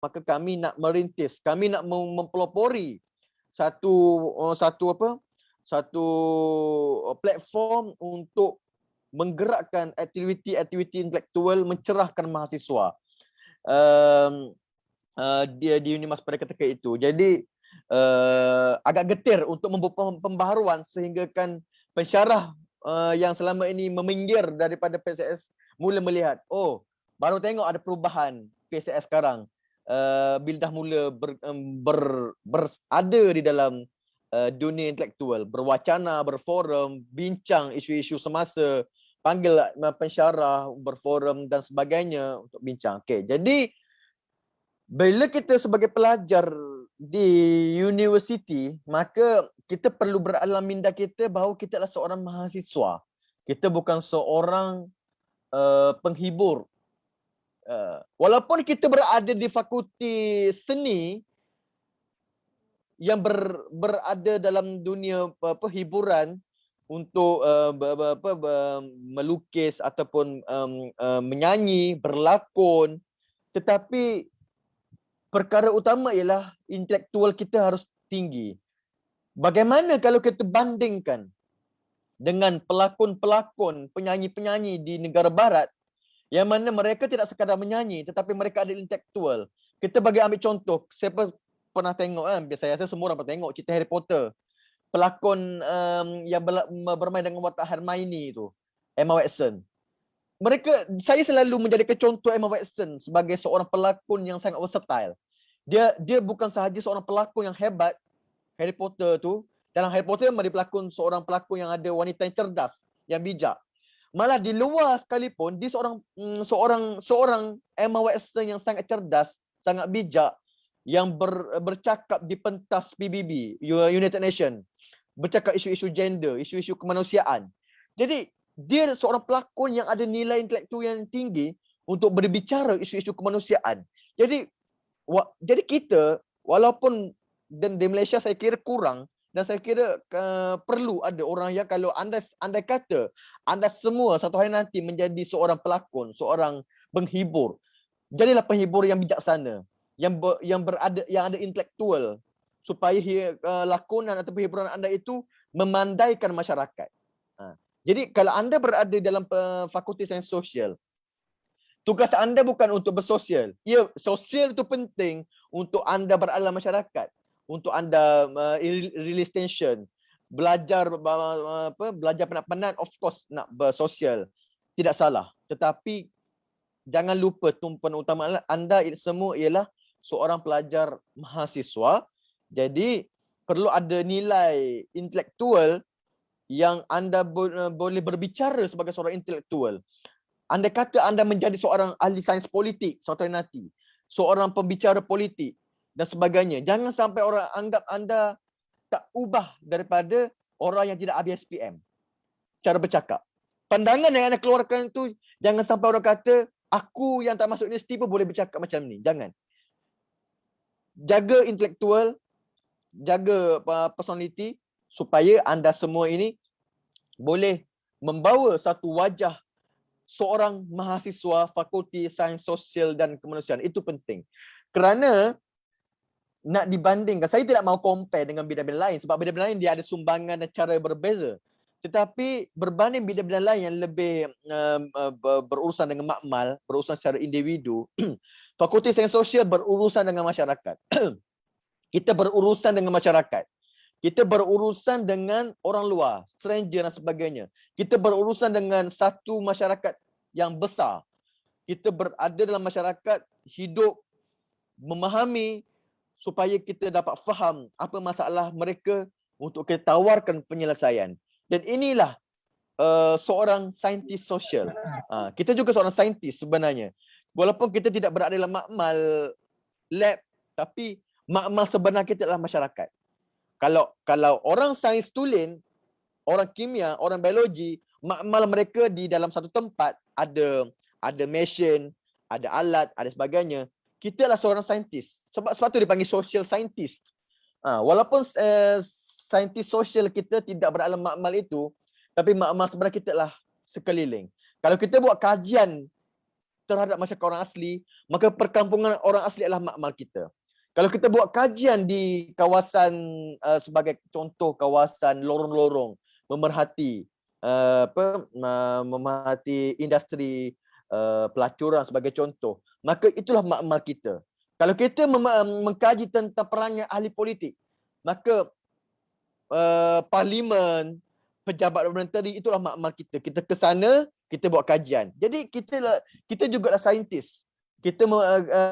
maka kami nak merintis, kami nak mempelopori satu platform untuk menggerakkan aktiviti-aktiviti intelektual mencerahkan mahasiswa di UNIMAS pada ketika itu. Jadi agak getir untuk membuat pembaharuan sehingga kan pensyarah yang selama ini meminggir daripada PCS mula melihat, oh baru tengok ada perubahan PCS sekarang bila dah mula berada di dalam dunia intelektual, berwacana, berforum, bincang isu-isu semasa, panggil pensyarah, berforum dan sebagainya untuk bincang. Okay, jadi bila kita sebagai pelajar di universiti, maka kita perlu beralam minda kita bahawa kita adalah seorang mahasiswa. Kita bukan seorang penghibur. Walaupun kita berada di fakulti seni yang berada dalam dunia hiburan untuk melukis ataupun menyanyi, berlakon, tetapi perkara utama ialah intelektual kita harus tinggi. Bagaimana kalau kita bandingkan dengan pelakon-pelakon, penyanyi-penyanyi di negara barat yang mana mereka tidak sekadar menyanyi tetapi mereka ada intelektual. Kita bagi ambil contoh, siapa pernah tengok kan, biasa semua orang pernah tengok cerita Harry Potter. Pelakon yang bermain dengan watak Hermione itu, Emma Watson. Saya selalu menjadikan contoh Emma Watson sebagai seorang pelakon yang sangat versatile. Dia bukan sahaja seorang pelakon yang hebat, Harry Potter tu. Dalam Harry Potter dia pelakon seorang pelakon yang ada wanita yang cerdas, yang bijak. Malah di luar sekalipun dia seorang Emma Watson yang sangat cerdas, sangat bijak, yang bercakap di pentas PBB, United Nations, bercakap isu-isu gender, isu-isu kemanusiaan. Jadi dia seorang pelakon yang ada nilai intelektual yang tinggi untuk berbicara isu-isu kemanusiaan. Jadi kita walaupun di Malaysia saya kira kurang, dan saya kira perlu ada orang yang kalau anda kata anda semua satu hari nanti menjadi seorang pelakon, seorang penghibur, jadilah penghibur yang bijaksana, yang ada intelektual, supaya lakonan atau hiburan anda itu memandaikan masyarakat. Jadi kalau anda berada dalam fakulti sains sosial, tugas anda bukan untuk bersosial. Ya, sosial itu penting untuk anda beralam masyarakat, untuk anda release tension, belajar penat-penat, of course nak bersosial, tidak salah. Tetapi jangan lupa tumpuan utama anda semua ialah seorang pelajar mahasiswa. Jadi perlu ada nilai intelektual yang anda boleh berbicara sebagai seorang intelektual. Anda kata anda menjadi seorang ahli sains politik suatu hari nanti, seorang pembicara politik dan sebagainya. Jangan sampai orang anggap anda tak ubah daripada orang yang tidak habis SPM cara bercakap. Pandangan yang anda keluarkan itu, jangan sampai orang kata aku yang tak masuk universiti pun boleh bercakap macam ni. Jangan. Jaga intelektual, jaga personality supaya anda semua ini boleh membawa satu wajah seorang mahasiswa Fakulti Sains Sosial dan Kemanusiaan. Itu penting. Kerana nak dibandingkan, saya tidak mahu compare dengan bidang-bidang lain sebab bidang-bidang lain dia ada sumbangan dan cara berbeza. Tetapi berbanding bidang-bidang lain yang lebih berurusan dengan makmal, berurusan secara individu, Fakulti Sains Sosial berurusan dengan masyarakat. Kita berurusan dengan masyarakat. Kita berurusan dengan orang luar, stranger dan sebagainya. Kita berurusan dengan satu masyarakat yang besar. Kita berada dalam masyarakat, hidup, memahami supaya kita dapat faham apa masalah mereka untuk kita tawarkan penyelesaian. Dan inilah seorang saintis sosial. Kita juga seorang saintis sebenarnya. Walaupun kita tidak berada dalam makmal lab, tapi makmal sebenar kita adalah masyarakat. Kalau orang sains tulen, orang kimia, orang biologi, makmal mereka di dalam satu tempat ada mesin, ada alat, ada sebagainya. Kita adalah seorang saintis. Sebab itu dipanggil social scientist. Walaupun saintis sosial kita tidak beralam makmal itu, tapi makmal sebenarnya kita adalah sekeliling. Kalau kita buat kajian terhadap masyarakat orang asli, maka perkampungan orang asli adalah makmal kita. Kalau kita buat kajian di kawasan sebagai contoh kawasan lorong-lorong memerhati memerhati industri pelacuran sebagai contoh, maka itulah makmal kita. Kalau kita mengkaji tentang perannya ahli politik, maka parlimen, pejabat menteri, itulah makmal kita. Kita ke sana, kita buat kajian. Jadi kita juga lah saintis. Kita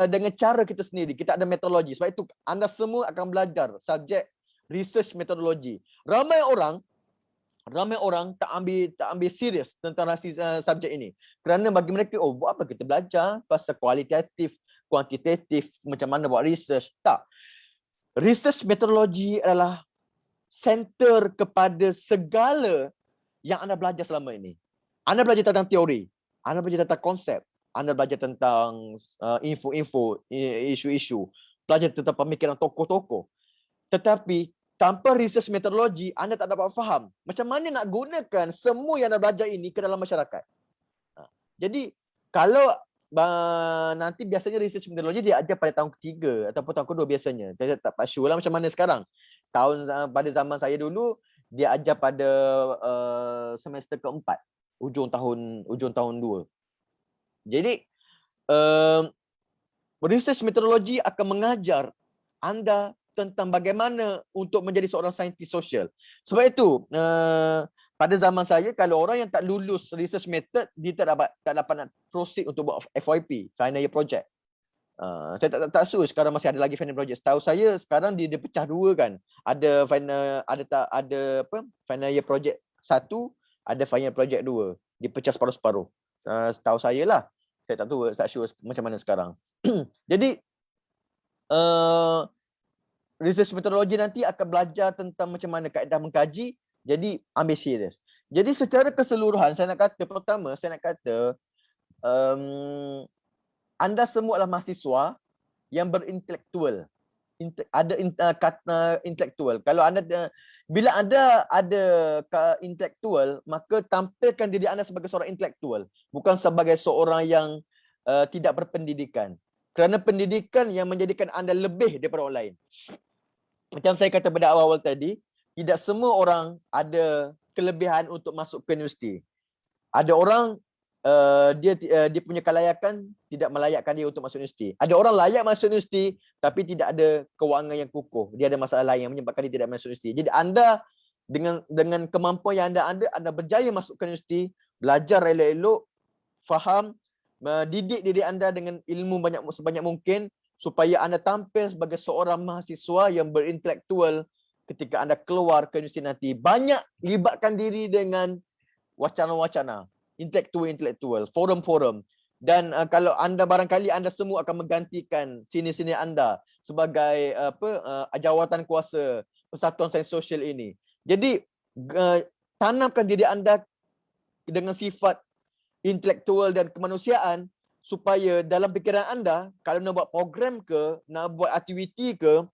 dengan cara kita sendiri, kita ada metodologi. Sebab itu anda semua akan belajar subjek research metodologi. Ramai orang tak ambil serius tentang subjek ini. Kerana bagi mereka, oh buat apa kita belajar pasal kualitatif, kuantitatif, macam mana buat research. Tak. Research metodologi adalah center kepada segala yang anda belajar selama ini. Anda belajar tentang teori, anda belajar tentang konsep, anda belajar tentang info-info, isu-isu, belajar tentang pemikiran tokoh-tokoh. Tetapi tanpa research metodologi, anda tak dapat faham macam mana nak gunakan semua yang anda belajar ini ke dalam masyarakat. Jadi kalau nanti biasanya research metodologi dia ajar pada tahun ketiga ataupun tahun kedua biasanya. Saya tak sure lah macam mana sekarang. Pada zaman saya dulu dia ajar pada semester keempat, ujung tahun 2. Jadi research metodologi akan mengajar anda tentang bagaimana untuk menjadi seorang saintis sosial. Sebab itu pada zaman saya, kalau orang yang tak lulus research method, dia tak dapat nak proceed untuk buat FYP, final year project. Saya tak sure sekarang masih ada lagi final project. Tahu saya sekarang dia pecah dua kan. Ada final year project 1, ada final project 2. Dipecah separuh-separuh. Setahu saya lah. Saya tak sure macam mana sekarang. Jadi research metodologi nanti akan belajar tentang macam mana kaedah mengkaji. Jadi ambil serius. Jadi secara keseluruhan saya nak kata anda semua adalah mahasiswa yang berintelektual. Ada kata intelektual. Kalau anda bila anda ada intelektual, maka tampilkan diri anda sebagai seorang intelektual, bukan sebagai seorang yang tidak berpendidikan. Kerana pendidikan yang menjadikan anda lebih daripada orang lain. Macam saya kata pada awal-awal tadi, tidak semua orang ada kelebihan untuk masuk ke universiti. Ada orang dia punya kelayakan tidak melayakkan dia untuk masuk universiti. Ada orang layak masuk universiti tapi tidak ada kewangan yang kukuh. Dia ada masalah lain yang menyebabkan dia tidak masuk universiti. Jadi anda dengan kemampuan yang anda berjaya masuk ke universiti, belajar elok-elok, faham, mendidik diri anda dengan ilmu sebanyak mungkin supaya anda tampil sebagai seorang mahasiswa yang berintelektual ketika anda keluar ke universiti nanti. Banyak libatkan diri dengan wacana-wacana, intelektual, forum-forum. Dan kalau anda barangkali anda semua akan menggantikan sini-sini anda sebagai jawatan kuasa Persatuan Sains Sosial ini. Jadi tanamkan diri anda dengan sifat intelektual dan kemanusiaan supaya dalam fikiran anda kalau nak buat program ke, nak buat aktiviti ke,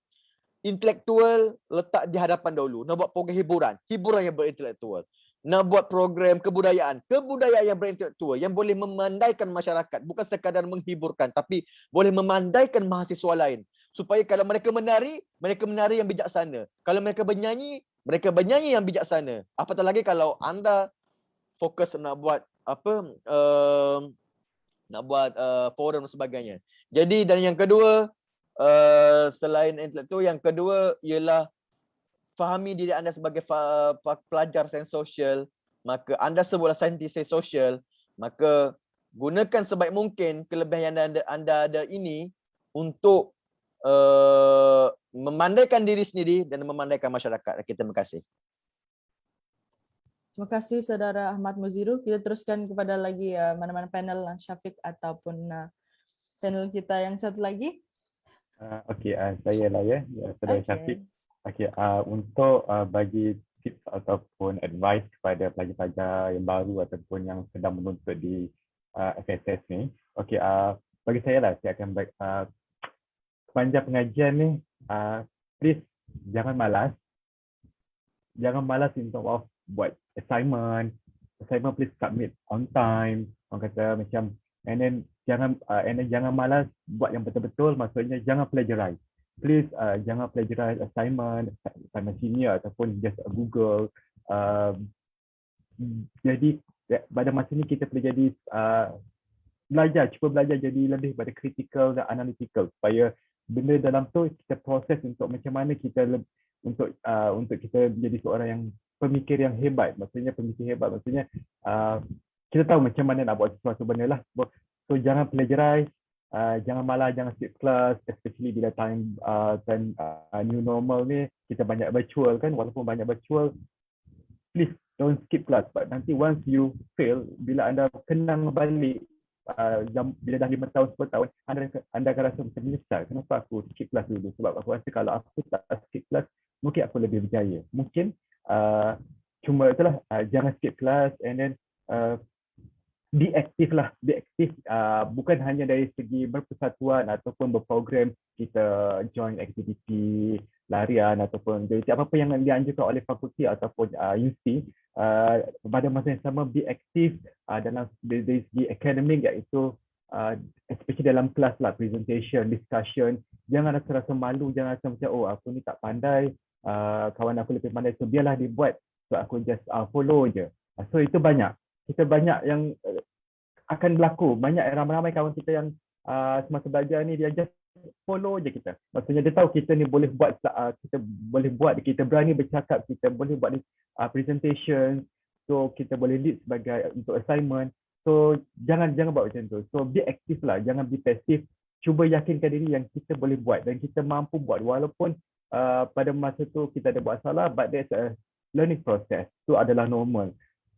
intelektual letak di hadapan dahulu. Nak buat program hiburan yang berintelektual. Nak buat program kebudayaan yang berintelektual, yang boleh memandaikan masyarakat, bukan sekadar menghiburkan, tapi boleh memandaikan mahasiswa lain. Supaya kalau mereka menari yang bijaksana. Kalau mereka bernyanyi yang bijaksana. Apatah lagi kalau anda fokus nak buat forum dan sebagainya. Jadi dan yang kedua, selain intelektual, yang kedua ialah fahami diri anda sebagai pelajar sains sosial, maka anda sebuah saintis sains sosial, maka gunakan sebaik mungkin kelebihan yang anda ada ini untuk memandaikan diri sendiri dan memandaikan masyarakat. Terima kasih. Terima kasih Saudara Ahmad Muziru. Kita teruskan kepada lagi mana-mana panel Syafiq ataupun panel kita yang satu lagi. Okey, saya lah ya, Saudara Syafiq. Okey, untuk bagi tips ataupun advice kepada pelajar-pelajar yang baru ataupun yang sedang menuntut di FSS ni. Okey, bagi saya lah, saya akan sepanjang pengajian ni, please jangan malas. Jangan malas untuk buat assignment please submit on time. Orang kata macam, and then and then jangan malas buat yang betul-betul, maksudnya jangan plagiarize. Please jangan plagiarize assignment senior ataupun just Google. Jadi pada masa ni kita perlu jadi cuba belajar jadi lebih pada critical dan analytical, supaya benda dalam tu kita proses untuk macam mana kita untuk kita menjadi seorang yang pemikir yang hebat. Maksudnya kita tahu macam mana nak buat sesuatu benda lah. So jangan plagiarize, jangan malah, jangan skip kelas, especially bila time new normal ni kita banyak virtual kan. Walaupun banyak virtual, please don't skip class. But nanti once you fail, bila anda kenang balik bila dah 5 tahun, 10 tahun, anda akan rasa macam menyesal. Kenapa aku skip kelas dulu? Sebab aku rasa kalau aku tak skip kelas, mungkin aku lebih berjaya. Mungkin cuma itulah, jangan skip kelas, and then be active lah. Be active bukan hanya dari segi berpersatuan ataupun berprogram, kita join aktiviti larian ataupun jadi apa-apa yang dianjurkan oleh fakulti ataupun UC. Pada masa yang sama, be aktif dalam dari segi akademik, iaitu especially dalam kelas lah, presentation, discussion. Jangan rasa malu, jangan rasa macam aku ni tak pandai, kawan aku lebih pandai, so biarlah dibuat, so aku just follow je. So itu kita banyak yang akan berlaku. Banyak ramai-ramai kawan kita yang semasa belajar ni dia just follow je kita. Maksudnya dia tahu kita ni boleh buat, kita berani bercakap, kita boleh buat presentation, so kita boleh lead sebagai untuk assignment. So jangan buat macam tu. So be active lah, jangan be passive. Cuba yakinkan diri yang kita boleh buat dan kita mampu buat, walaupun pada masa tu kita ada buat salah, but there's a learning process. So adalah normal.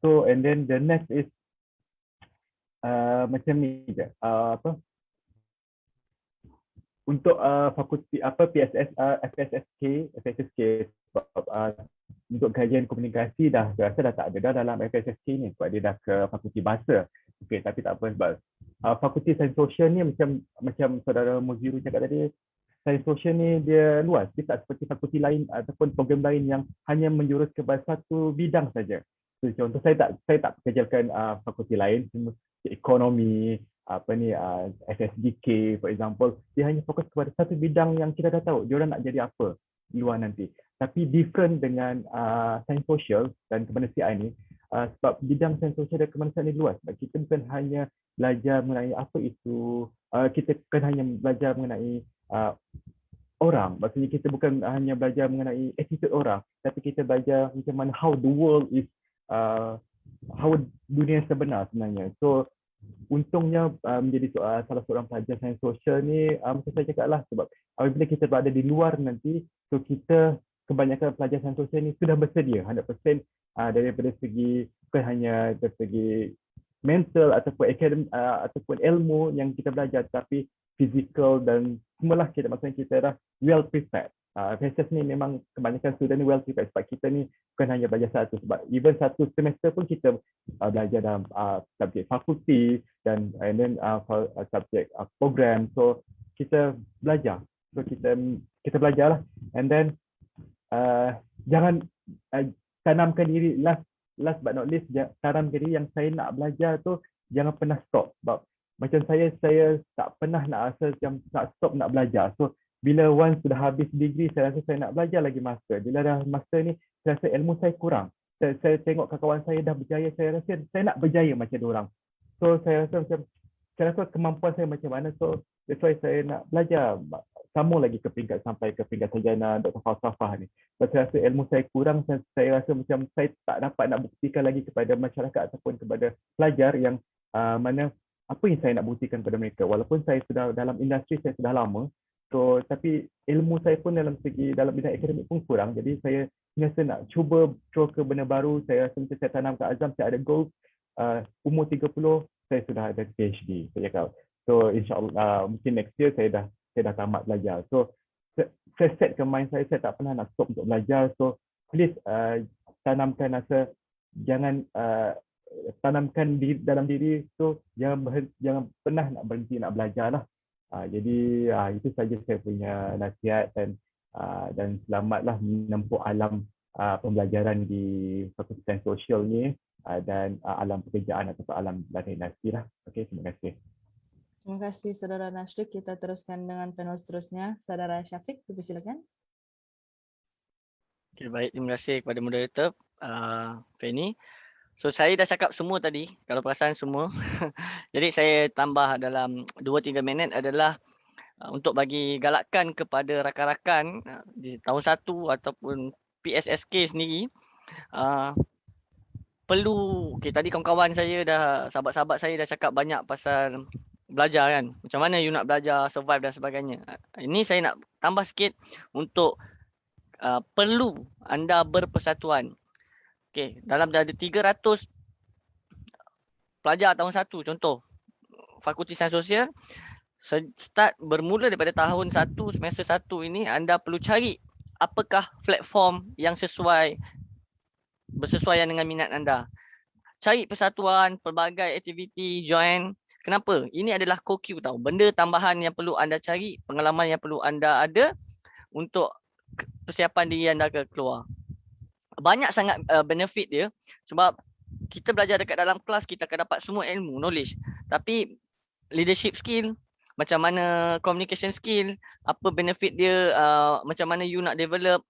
So and then the next is macam ni je. Untuk fakulti FSSK untuk kajian komunikasi dah rasa dah tak ada dah dalam FSSK ni, sebab dia dah ke fakulti bahasa. Okey, tapi tak apa, sebab fakulti sains sosial ni macam saudara Muziru cakap tadi, sains sosial ni dia luas. Dia tak seperti fakulti lain ataupun program lain yang hanya menjurus kepada satu bidang saja. So, contoh saya tak kerjakan fakulti lain, ekonomi, FSDK for example, dia hanya fokus kepada satu bidang yang kita dah tahu diorang nak jadi apa di luar nanti. Tapi different dengan sains sosial dan kemanusiaan ni, sebab bidang sains sosial dan kemanusiaan ni luas. Sebab kita bukan hanya belajar mengenai apa itu, kita bukan hanya belajar mengenai orang, maksudnya kita bukan hanya belajar mengenai attitude orang, tapi kita belajar macam mana how the world is, how dunia sebenar sebenarnya. So untungnya menjadi salah seorang pelajar sains sosial ni, macam saya cakap lah, sebab apabila kita berada di luar nanti, so kita kebanyakan pelajar sains sosial ni sudah bersedia 100% daripada segi, bukan hanya dari segi mental ataupun akademik ataupun ilmu yang kita belajar, tapi physical dan semualah, kita maksudnya kita dah well prepared. FSS ni memang kebanyakan student ni well prepared, sebab kita ni bukan hanya belajar satu, sebab even satu semester pun kita belajar dalam subjek fakulti dan then subjek program. So kita belajar, so kita belajar lah, and then jangan tanamkan diri, last but not least, tanamkan diri yang saya nak belajar tu jangan pernah stop. Sebab macam saya tak pernah nak rasa macam nak stop nak belajar. So bila once sudah habis degree, saya rasa saya nak belajar lagi master. Bila dah master ni, saya rasa ilmu saya kurang. Saya tengok kawan saya dah berjaya, saya rasa saya nak berjaya macam diorang. So saya rasa kemampuan saya macam mana, so that's why saya nak belajar sambung lagi sampai ke peringkat sarjana Dr. Falsafah ni. Sebab saya rasa ilmu saya kurang, saya rasa macam saya tak dapat nak buktikan lagi kepada masyarakat ataupun kepada pelajar yang mana apa yang saya nak buktikan kepada mereka. Walaupun saya sudah dalam industri, saya sudah lama, so tapi ilmu saya pun dalam bidang akademik pun kurang. Jadi saya rasa nak cuba throw ke benda baru. Saya rasa macam saya tanamkan azam, saya ada goal, umur 30 saya sudah ada PhD, saya cakap. So insyaAllah mungkin next year saya dah tamat belajar. So saya setkan mind saya tak pernah nak stop untuk belajar. So please tanamkan rasa, jangan tanamkan dalam diri, so jangan pernah nak berhenti nak belajar lah. Jadi itu saja saya punya nasihat, dan selamatlah menempuh alam pembelajaran di Fakulti Sains Sosial ni, dan alam pekerjaan atau alam lari industri lah. Okey, terima kasih. Terima kasih Saudara Nashdik. Kita teruskan dengan panel seterusnya. Saudara Syafiq, silakan. Okay, baik, terima kasih kepada moderator Fanny. So saya dah cakap semua tadi, kalau perasan semua. Jadi saya tambah dalam 2-3 minit adalah untuk bagi galakan kepada rakan-rakan di tahun 1 ataupun PSSK sendiri. Perlu, tadi kawan-kawan saya sahabat-sahabat saya dah cakap banyak pasal belajar kan. Macam mana you nak belajar, survive dan sebagainya. Ini saya nak tambah sikit untuk perlu anda berpersatuan. Okay, dalam ada 300 pelajar tahun 1 contoh Fakulti Sains Sosial, start bermula daripada tahun 1 semester 1 ini anda perlu cari apakah platform yang bersesuaian dengan minat anda. Cari persatuan, pelbagai aktiviti, join. Kenapa? Ini adalah co-Q tau. Benda tambahan yang perlu anda cari, pengalaman yang perlu anda ada untuk persiapan diri anda ke keluar. Banyak sangat benefit dia sebab kita belajar dekat dalam kelas, kita akan dapat semua ilmu, knowledge. Tapi leadership skill, macam mana communication skill, apa benefit dia, macam mana you nak develop,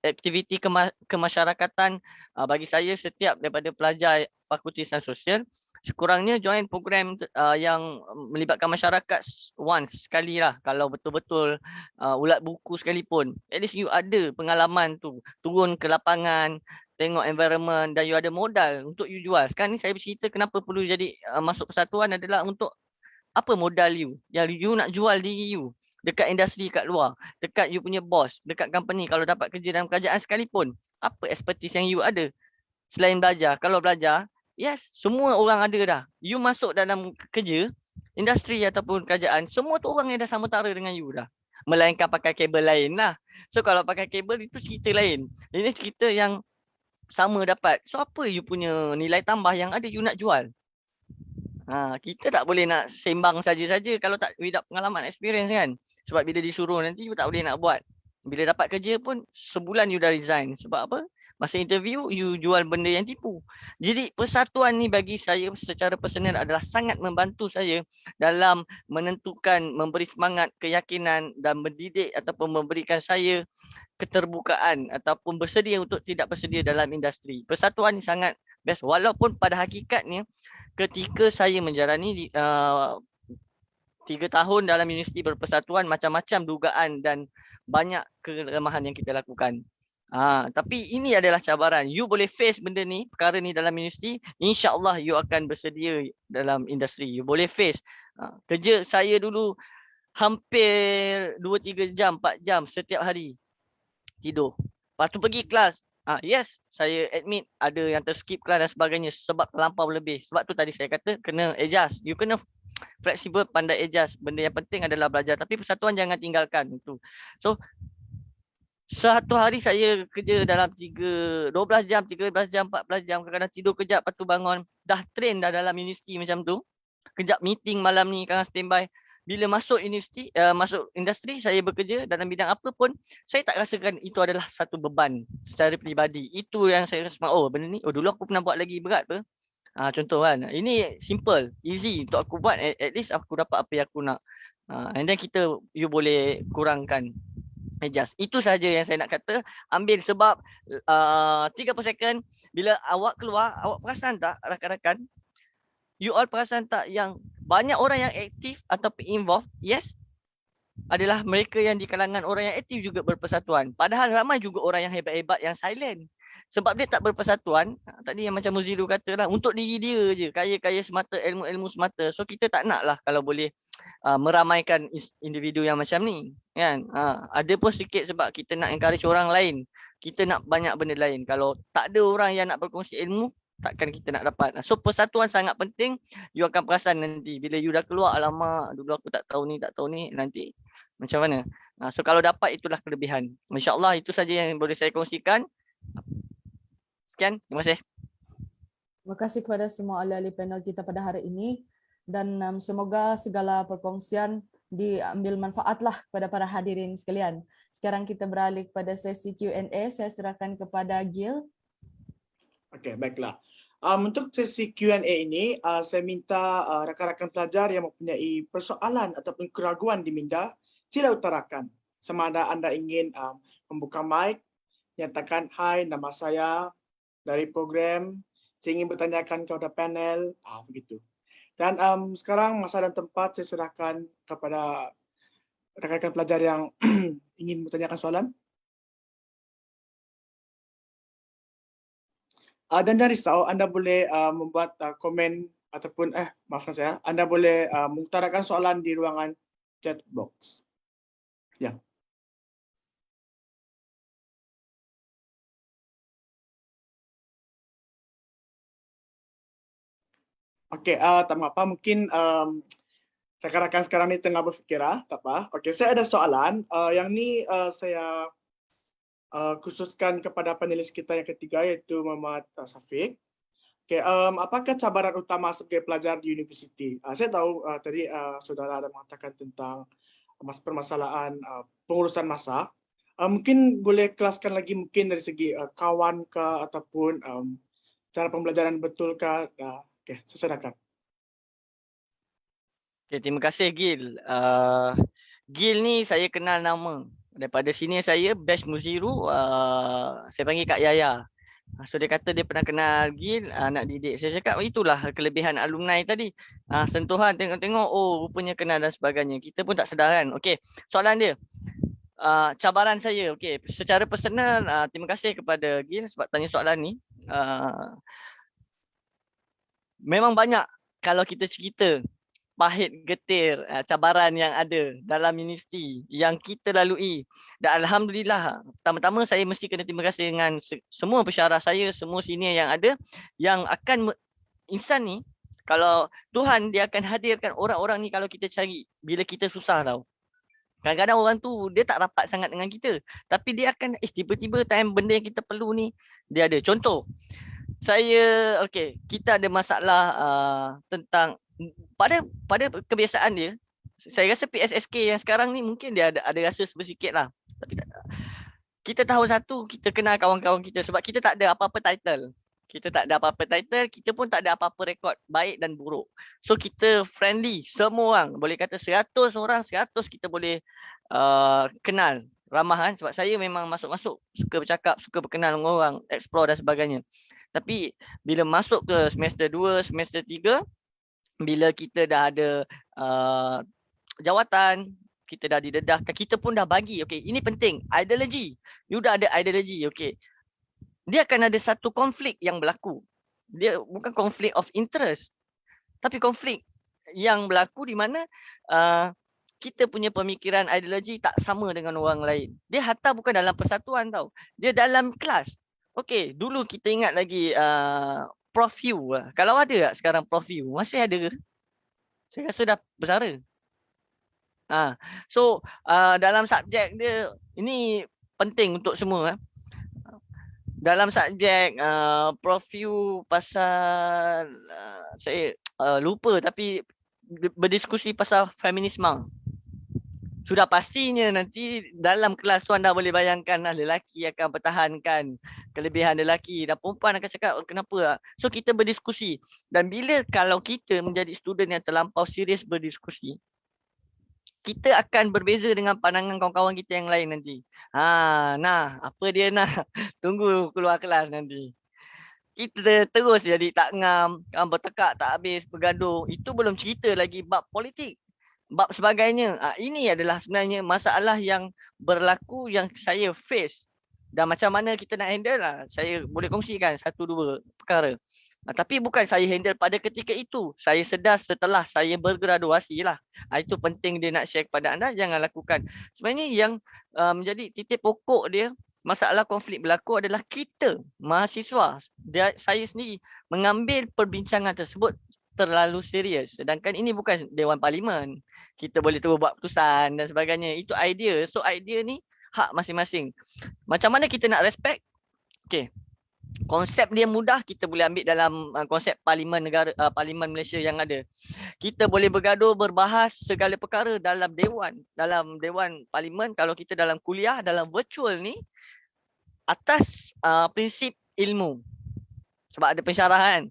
aktiviti kemasyarakatan. Bagi saya setiap daripada pelajar Fakulti Sains Sosial, sekurangnya join program yang melibatkan masyarakat once sekali lah. Kalau betul-betul ulat buku sekalipun, at least you ada pengalaman tu, turun ke lapangan, tengok environment dan you ada modal untuk you jual. Sekarang ni saya bercerita kenapa perlu jadi masuk persatuan adalah untuk apa modal you yang you nak jual diri you dekat industri kat luar, dekat you punya boss, dekat company. Kalau dapat kerja dalam kerajaan sekalipun, apa expertise yang you ada selain belajar. Kalau belajar, yes, semua orang ada dah. You masuk dalam kerja, industri ataupun kerajaan, semua tu orang yang dah sama tara dengan you dah. Melainkan pakai kabel lain lah. So kalau pakai kabel itu cerita lain. Ini cerita yang sama dapat. So apa you punya nilai tambah yang ada you nak jual? Kita tak boleh nak sembang saja-saja kalau tak without pengalaman, experience kan. Sebab bila disuruh nanti you tak boleh nak buat. Bila dapat kerja pun sebulan you dah resign. Sebab apa? Masa interview you jual benda yang tipu. Jadi persatuan ni bagi saya secara personal adalah sangat membantu saya dalam menentukan, memberi semangat, keyakinan dan mendidik ataupun memberikan saya keterbukaan ataupun bersedia untuk tidak bersedia dalam industri. Persatuan ni sangat best walaupun pada hakikatnya ketika saya menjalani 3 tahun dalam universiti berpersatuan, macam-macam dugaan dan banyak kelemahan yang kita lakukan. Tapi ini adalah cabaran. You boleh face benda ni, perkara ni dalam universiti, insya-Allah you akan bersedia dalam industri. You boleh face. Kerja saya dulu hampir 2-3 jam, 4 jam setiap hari tidur. Lepas tu pergi kelas. Yes, saya admit ada yang terskip kelas dan sebagainya sebab terlampau lebih. Sebab tu tadi saya kata kena adjust. You kena fleksibel, pandai adjust. Benda yang penting adalah belajar. Tapi persatuan jangan tinggalkan itu. So, satu hari saya kerja dalam 12 jam, 13 jam, 14 jam. Kadang-kadang tidur kejap, lepas tu bangun. Dah train dah dalam universiti macam tu. Kejap meeting malam ni, kadang standby. Bila masuk universiti, masuk industri, saya bekerja dalam bidang apa pun, saya tak rasakan itu adalah satu beban secara peribadi. Itu yang saya rasa, benda ni, dulu aku pernah buat lagi berat apa. Contoh kan, ini simple, easy untuk aku buat, at least aku dapat apa yang aku nak. And then you boleh kurangkan, adjust. Itu saja yang saya nak kata. Ambil sebab 30 second, bila awak keluar, awak perasan tak rakan-rakan, you all perasan tak yang banyak orang yang aktif ataupun involved, yes, adalah mereka yang di kalangan orang yang aktif juga berpersatuan. Padahal ramai juga orang yang hebat-hebat yang silent. Sebab dia tak berpersatuan, tadi yang macam Muziru kata lah, untuk diri dia je, kaya-kaya semata, ilmu-ilmu semata. So kita tak nak lah kalau boleh meramaikan individu yang macam ni, kan. Ada pun sikit sebab kita nak encourage orang lain. Kita nak banyak benda lain. Kalau tak ada orang yang nak berkongsi ilmu, takkan kita nak dapat. So persatuan sangat penting. You akan perasan nanti bila you dah keluar, alamak dulu aku tak tahu ni, nanti macam mana. So kalau dapat, itulah kelebihan. InsyaAllah itu saja yang boleh saya kongsikan. Sekian, terima kasih. Terima kasih kepada semua ahli-ahli panel kita pada hari ini dan semoga segala perkongsian diambil manfaatlah kepada para hadirin sekalian. Sekarang kita beralih kepada sesi Q&A. Saya serahkan kepada Gil. Okey, baiklah. Untuk sesi Q&A ini, saya minta rakan-rakan pelajar yang mempunyai persoalan ataupun keraguan di minda, sila utarakan. Sama ada anda ingin membuka mic, nyatakan, "Hai, nama saya dari program, saya ingin bertanyakan kepada panel," begitu. Dan sekarang masa dan tempat saya serahkan kepada rakan-rakan pelajar yang ingin bertanyakan soalan. Dan jangan risau, anda boleh membuat komen ataupun maafkan saya, anda boleh mengutarakan soalan di ruangan chat box. Ya. Okey, tak mengapa, mungkin rakan-rakan sekarang ni tengah berfikir, tak apa. Okey, saya ada soalan. Yang ni saya khususkan kepada panelis kita yang ketiga, iaitu Muhammad Syafiq. Okay, apakah cabaran utama sebagai pelajar di universiti? Saya tahu tadi saudara ada mengatakan tentang permasalahan pengurusan masa. Mungkin boleh kelaskan lagi mungkin dari segi kawan ke ataupun cara pembelajaran betul ke? Okey, saya serahkan. Okay, terima kasih Gil. Gil ni saya kenal nama. Daripada sini saya, batch Muziru, saya panggil Kak Yaya. So dia kata dia pernah kenal Gil, anak didik. Saya cakap itulah kelebihan alumni tadi. Sentuhan tengok-tengok, oh rupanya kenal dan sebagainya. Kita pun tak sedar kan. Okey, soalan dia. Cabaran saya, okey, secara personal, terima kasih kepada Gil sebab tanya soalan ni. Memang banyak kalau kita cerita pahit getir cabaran yang ada dalam universiti yang kita lalui. Dan alhamdulillah, pertama-tama saya mesti kena terima kasih dengan semua pensyarah saya, semua senior yang ada, yang akan insan ni, kalau Tuhan dia akan hadirkan orang-orang ni kalau kita cari bila kita susah tau. Kadang-kadang orang tu dia tak rapat sangat dengan kita, tapi dia akan tiba-tiba time benda yang kita perlu ni dia ada. Contoh, saya okey, kita ada masalah tentang pada kebiasaan dia. Saya rasa PSSK yang sekarang ni mungkin dia ada rasa sedikit lah. Tapi kita tahun satu kita kenal kawan-kawan kita sebab kita tak ada apa-apa title. Kita tak ada apa-apa title, kita pun tak ada apa-apa rekod baik dan buruk. So kita friendly, semua orang. Boleh kata 100 orang, 100 kita boleh kenal. Ramah kan, sebab saya memang masuk-masuk suka bercakap, suka berkenal dengan orang, explore dan sebagainya. Tapi bila masuk ke semester 2, semester 3, bila kita dah ada jawatan, kita dah didedahkan, kita pun dah bagi, okey, ini penting, ideologi. You dah ada ideologi, okey. Dia akan ada satu konflik yang berlaku. Dia bukan konflik of interest, tapi konflik yang berlaku di mana kita punya pemikiran ideologi tak sama dengan orang lain. Dia hatta bukan dalam persatuan tau. Dia dalam kelas. Okey, dulu kita ingat lagi Prof Yu. Kalau ada tak sekarang Prof Yu? Masih ada ke? Saya rasa dah bersara. So dalam subjek dia, ini penting untuk semua. Dalam subjek Prof Yu pasal saya lupa, tapi berdiskusi pasal feminisme. Sudah pastinya nanti dalam kelas tu anda boleh bayangkan lah, lelaki akan pertahankan kelebihan lelaki dan perempuan akan cakap kenapa. So kita berdiskusi, dan bila kalau kita menjadi student yang terlampau serius berdiskusi, kita akan berbeza dengan pandangan kawan-kawan kita yang lain nanti. Apa dia nak? Tunggu keluar kelas nanti. Kita terus jadi tak ngam, bertekak tak habis, bergaduh. Itu belum cerita lagi bab politik, bab sebagainya. Ini adalah sebenarnya masalah yang berlaku yang saya face. Dan macam mana kita nak handle lah, saya boleh kongsikan 1-2 perkara. Tapi bukan saya handle pada ketika itu. Saya sedar setelah saya bergraduasi lah. Itu penting dia nak share kepada anda, jangan lakukan. Sebenarnya yang menjadi titik pokok dia, masalah konflik berlaku adalah kita, mahasiswa. Saya sendiri mengambil perbincangan tersebut terlalu serius. Sedangkan ini bukan Dewan Parlimen. Kita boleh terus buat keputusan dan sebagainya. Itu idea. So idea ni hak masing-masing. Macam mana kita nak respect? Okey. Konsep dia mudah, kita boleh ambil dalam konsep parlimen negara, parlimen Malaysia yang ada. Kita boleh bergaduh, berbahas segala perkara dalam dewan parlimen. Kalau kita dalam kuliah, dalam virtual ni, atas prinsip ilmu. sebab ada pensyarahan.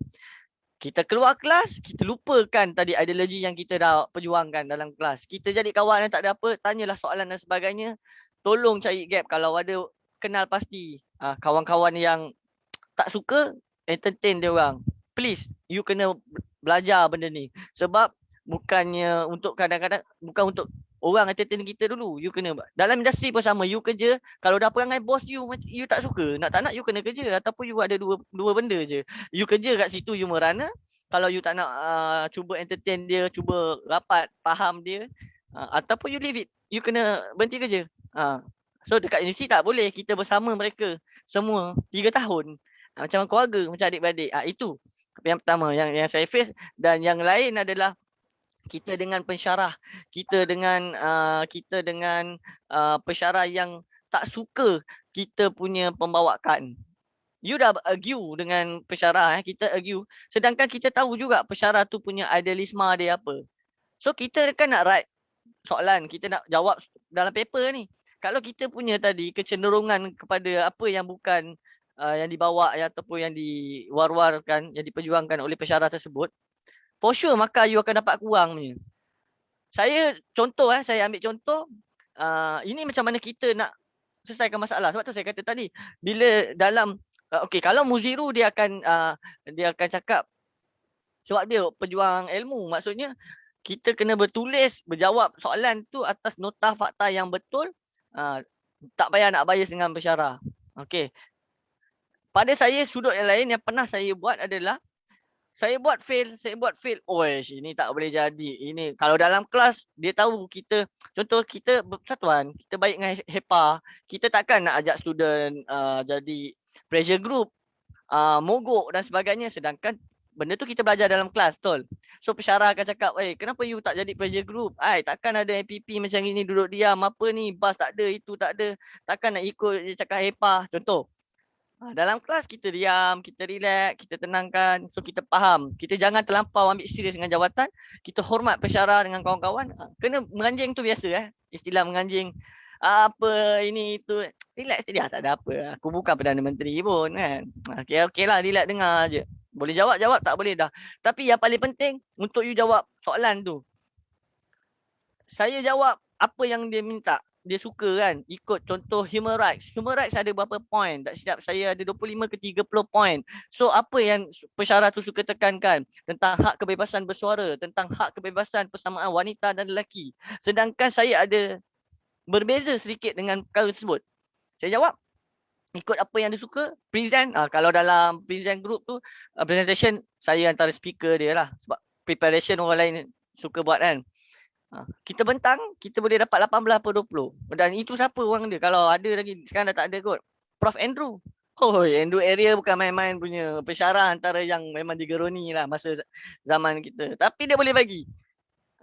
Kita keluar kelas, kita lupakan tadi ideologi yang kita dah perjuangkan dalam kelas. Kita jadi kawan yang tak ada apa, tanyalah soalan dan sebagainya. Tolong cari gap kalau ada, kenal pasti. Kawan-kawan yang tak suka, entertain dia orang. Please, you kena belajar benda ni. Sebab bukannya untuk kadang-kadang, bukan untuk orang entertain kita dulu. You kena, dalam industri pun sama, you kerja, kalau dah perangai bos you tak suka, nak tak nak you kena kerja. Ataupun you ada dua benda je. You kerja kat situ, you merana. Kalau you tak nak cuba entertain dia, cuba rapat, faham dia, ataupun you leave it, you kena berhenti kerja. So dekat universiti tak boleh, kita bersama mereka semua 3 tahun. Macam keluarga, macam adik-beradik. Itu yang pertama yang saya face. Dan yang lain adalah kita dengan pensyarah, kita dengan pensyarah yang tak suka kita punya pembawaan. You dah argue dengan pensyarah, kita argue. Sedangkan kita tahu juga pensyarah tu punya idealisme dia apa. So kita kan nak write soalan, kita nak jawab dalam paper ni. Kalau kita punya tadi kecenderungan kepada apa yang bukan yang dibawa ataupun yang diwar-warkan, yang diperjuangkan oleh pensyarah tersebut, for sure maka you akan dapat kurang punya. Saya contoh, saya ambil contoh, ini macam mana kita nak selesaikan masalah. Sebab tu saya kata tadi, bila dalam kalau Muziru dia akan cakap sebab dia pejuang ilmu, maksudnya kita kena bertulis, berjawab soalan tu atas nota fakta yang betul, tak payah nak bias dengan pensyarah. Okey. Pada saya, sudut yang lain yang pernah saya buat adalah saya buat fail. Oish, ini tak boleh jadi. Ini kalau dalam kelas dia tahu kita, contoh kita bersatuan, kita baik dengan HEPA, kita takkan nak ajak student jadi pressure group, mogok dan sebagainya, sedangkan benda tu kita belajar dalam kelas, betul. So pensyarah akan cakap, kenapa you tak jadi pressure group? Takkan ada MPP macam ini duduk diam, apa ni, bas tak ada, itu tak ada. Takkan nak ikut dia cakap HEPA, contoh. Dalam kelas kita diam, kita relax, kita tenangkan, so kita faham. Kita jangan terlampau ambil serius dengan jawatan, kita hormat pensyarah dengan kawan-kawan. Kena menganjing tu biasa, istilah menganjing. Apa ini itu, relax je, tak ada apa. Aku bukan Perdana Menteri pun kan. Okey lah, relax dengar je. Boleh jawab, tak boleh dah. Tapi yang paling penting untuk you jawab soalan tu. Saya jawab apa yang dia minta. Dia suka kan, ikut contoh human rights. Human rights ada berapa poin? Tak silap saya ada 25 ke 30 poin. So apa yang pensyarah tu suka tekankan? Tentang hak kebebasan bersuara, tentang hak kebebasan persamaan wanita dan lelaki. Sedangkan saya ada berbeza sedikit dengan perkara tersebut. Saya jawab ikut apa yang dia suka, present. Kalau dalam present group tu, presentation saya antara speaker dia lah. Sebab preparation orang lain suka buat kan. Kita bentang, kita boleh dapat 18 per 20. Dan itu siapa orang dia? Kalau ada lagi, sekarang dah tak ada kot. Prof Andrew. Andrew area bukan main-main punya pensyarah, antara yang memang digeruni lah masa zaman kita. Tapi dia boleh bagi.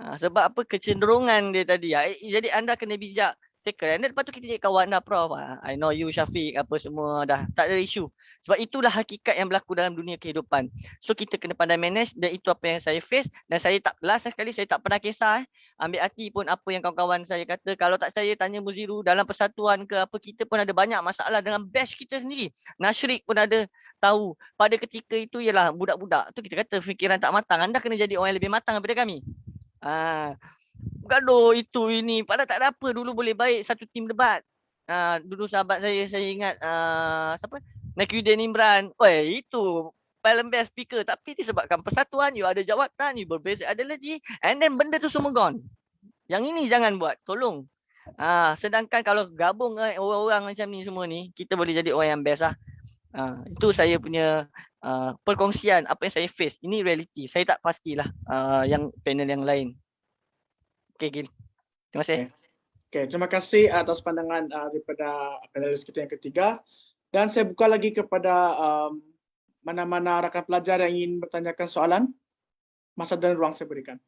Sebab apa, kecenderungan dia tadi. Jadi anda kena bijak. Dan lepas tu kita jadi kawan dah, Prof. I know you, Syafiq, apa semua dah tak ada isu. Sebab itulah hakikat yang berlaku dalam dunia kehidupan. So kita kena pandai manage, dan itu apa yang saya face. Dan saya tak, last sekali saya tak pernah kisah ambil hati pun apa yang kawan-kawan saya kata. Kalau tak saya tanya Muziru, dalam persatuan ke apa, kita pun ada banyak masalah dengan batch kita sendiri. Nasyrik pun ada tahu. Pada ketika itu ialah budak-budak tu kita kata fikiran tak matang. Anda kena jadi orang yang lebih matang daripada kami. Gaduh itu ini, padahal tak ada apa. Dulu boleh baik satu tim debat. Dulu sahabat saya ingat siapa? Nakiuddin Imran. Itu paling best speaker, tapi disebabkan persatuan, you ada jawatan, you berbeza ideologi, and then benda tu semua gone. Yang ini jangan buat, tolong. Sedangkan kalau gabung orang-orang macam ni semua ni, kita boleh jadi orang yang best lah. Itu saya punya perkongsian apa yang saya face. Ini reality. Saya tak pastilah yang panel yang lain. Okay, Gil. Terima kasih. Okay, terima kasih atas pandangan daripada panelis kita yang ketiga. Dan saya buka lagi kepada mana-mana rakan pelajar yang ingin bertanyakan soalan. Masa dan ruang saya berikan.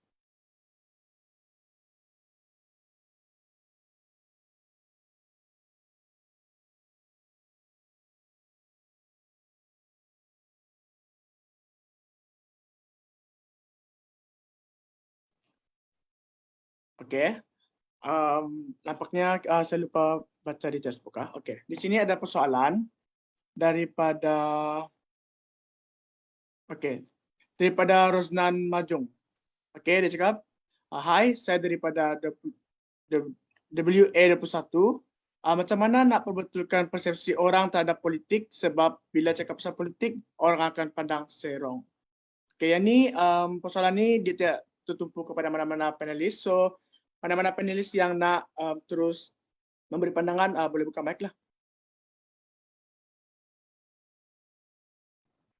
Okey. Nampaknya saya lupa baca di textbook. Okey. Di sini ada persoalan daripada Okey. Daripada Rosnan Majung. Okey, dia cakap, "Hai, saya daripada WA21. Macam mana nak perbetulkan persepsi orang terhadap politik sebab bila cakap pasal politik, orang akan pandang serong." Okey, yang ni persoalan ni dia tidak tertumpu kepada mana-mana panelis. So, mana-mana panelis yang nak terus memberi pandangan boleh buka mic lah.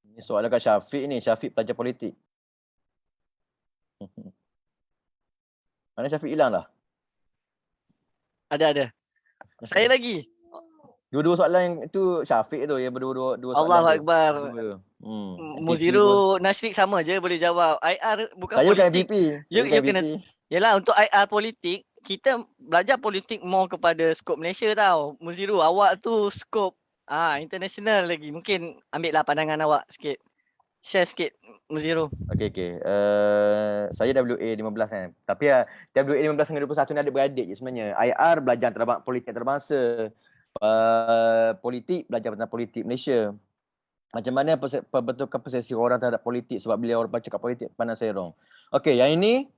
Ini soalan kat Syafiq ni, Syafiq pelajar politik. Mana Syafiq hilang dah? Ada. Saya lagi. Dua-dua soalan yang itu Syafiq tu yang berdua-dua soalan Allahu tu. Akbar. Dua. FPP pun. Muziru, Nasrik sama je boleh jawab. IR bukan Saya bukan politik. FPP. You Saya bukan kena FPP. Yalah, untuk IR politik, kita belajar politik more kepada skop Malaysia tau. Muziru, awak tu skop international lagi. Mungkin ambil lah pandangan awak sikit. Share sikit, Muziru. Okey. Saya WA15 kan. Tapi WA15 dengan 21 ni adik-beradik je sebenarnya. IR belajar politik antarabangsa. Politik belajar tentang politik Malaysia. Macam mana perbetulkan persepsi orang terhadap politik sebab bila orang baca kat politik pandang serong. Okey, yang ini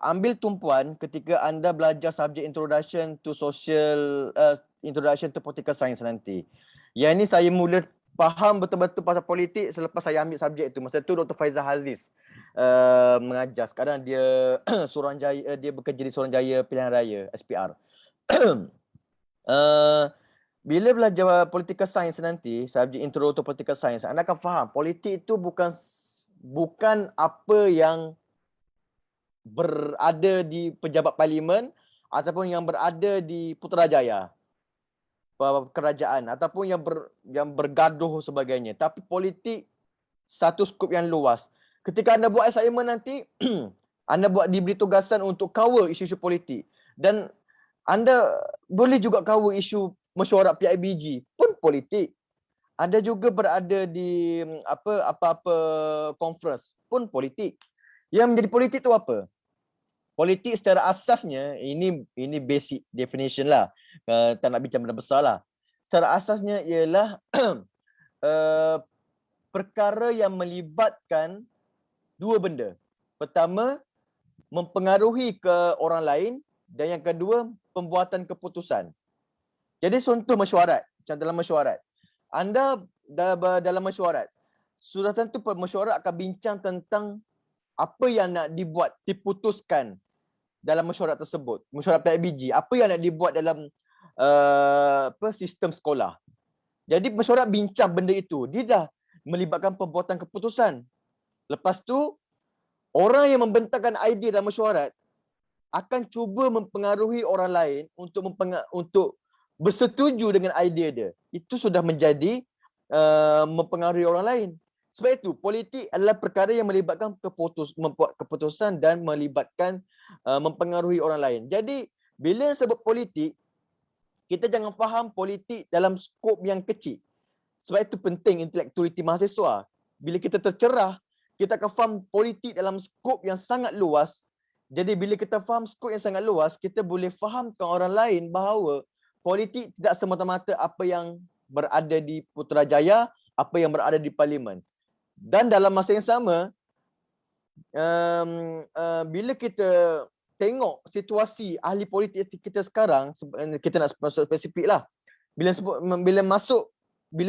ambil tumpuan ketika anda belajar subjek introduction to political science nanti. Yang ini saya mula faham betul-betul pasal politik selepas saya ambil subjek itu. Masa tu Dr. Faizal Haziz mengajar. Sekarang dia Suruhanjaya, dia bekerja di Suruhanjaya Pilihan Raya SPR. Bila belajar political science nanti, subjek intro to political science, anda akan faham politik itu bukan apa yang berada di pejabat parlimen ataupun yang berada di Putrajaya kerajaan ataupun yang bergaduh sebagainya, tapi politik satu skop yang luas. Ketika anda buat assignment nanti anda diberi tugasan untuk cover isu-isu politik dan anda boleh juga cover isu mesyuarat PIBG pun politik. Ada juga berada di apa-apa conference pun politik. Yang menjadi politik tu apa? Politik secara asasnya, ini basic definition lah. Tak nak bincang benda besar lah. Secara asasnya ialah perkara yang melibatkan dua benda. Pertama, mempengaruhi ke orang lain dan yang kedua, pembuatan keputusan. Jadi contoh mesyuarat, macam dalam mesyuarat. Anda dalam mesyuarat, sudah tentu mesyuarat akan bincang tentang apa yang nak diputuskan dalam mesyuarat tersebut. Mesyuarat PIBG, apa yang nak dibuat dalam sistem sekolah. Jadi mesyuarat bincang benda itu, dia dah melibatkan pembuatan keputusan. Lepas tu, orang yang membentangkan idea dalam mesyuarat akan cuba mempengaruhi orang lain untuk bersetuju dengan idea dia. Itu sudah menjadi mempengaruhi orang lain. Sebab itu politik adalah perkara yang melibatkan membuat keputusan dan melibatkan mempengaruhi orang lain. Jadi bila sebut politik, kita jangan faham politik dalam skop yang kecil. Sebab itu penting intelektualiti mahasiswa. Bila kita tercerah, kita akan faham politik dalam skop yang sangat luas. Jadi bila kita faham skop yang sangat luas, kita boleh fahamkan orang lain bahawa politik tidak semata-mata apa yang berada di Putrajaya, apa yang berada di parlimen. Dan dalam masa yang sama, bila kita tengok situasi ahli politik kita sekarang, kita nak masuk spesifik lah. Bila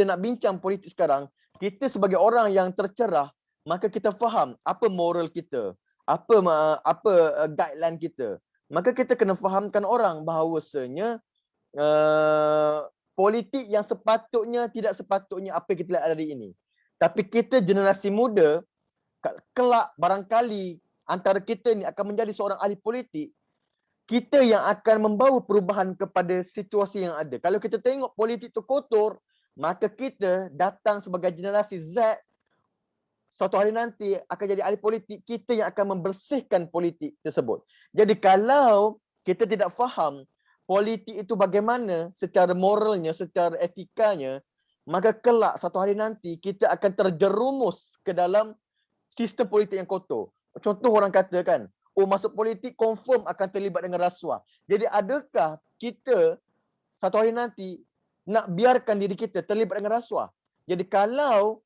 nak bincang politik sekarang, kita sebagai orang yang tercerah, maka kita faham apa moral kita, apa guideline kita. Maka kita kena fahamkan orang bahawasanya politik yang tidak sepatutnya apa yang kita lihat hari ini. Tapi kita generasi muda, kelak barangkali antara kita ni akan menjadi seorang ahli politik, kita yang akan membawa perubahan kepada situasi yang ada. Kalau kita tengok politik tu kotor, maka kita datang sebagai generasi Z, suatu hari nanti akan jadi ahli politik, kita yang akan membersihkan politik tersebut. Jadi kalau kita tidak faham politik itu bagaimana secara moralnya, secara etikanya, maka kelak satu hari nanti kita akan terjerumus ke dalam sistem politik yang kotor. Contoh orang kata kan, masuk politik confirm akan terlibat dengan rasuah. Jadi adakah kita satu hari nanti nak biarkan diri kita terlibat dengan rasuah? Jadi kalau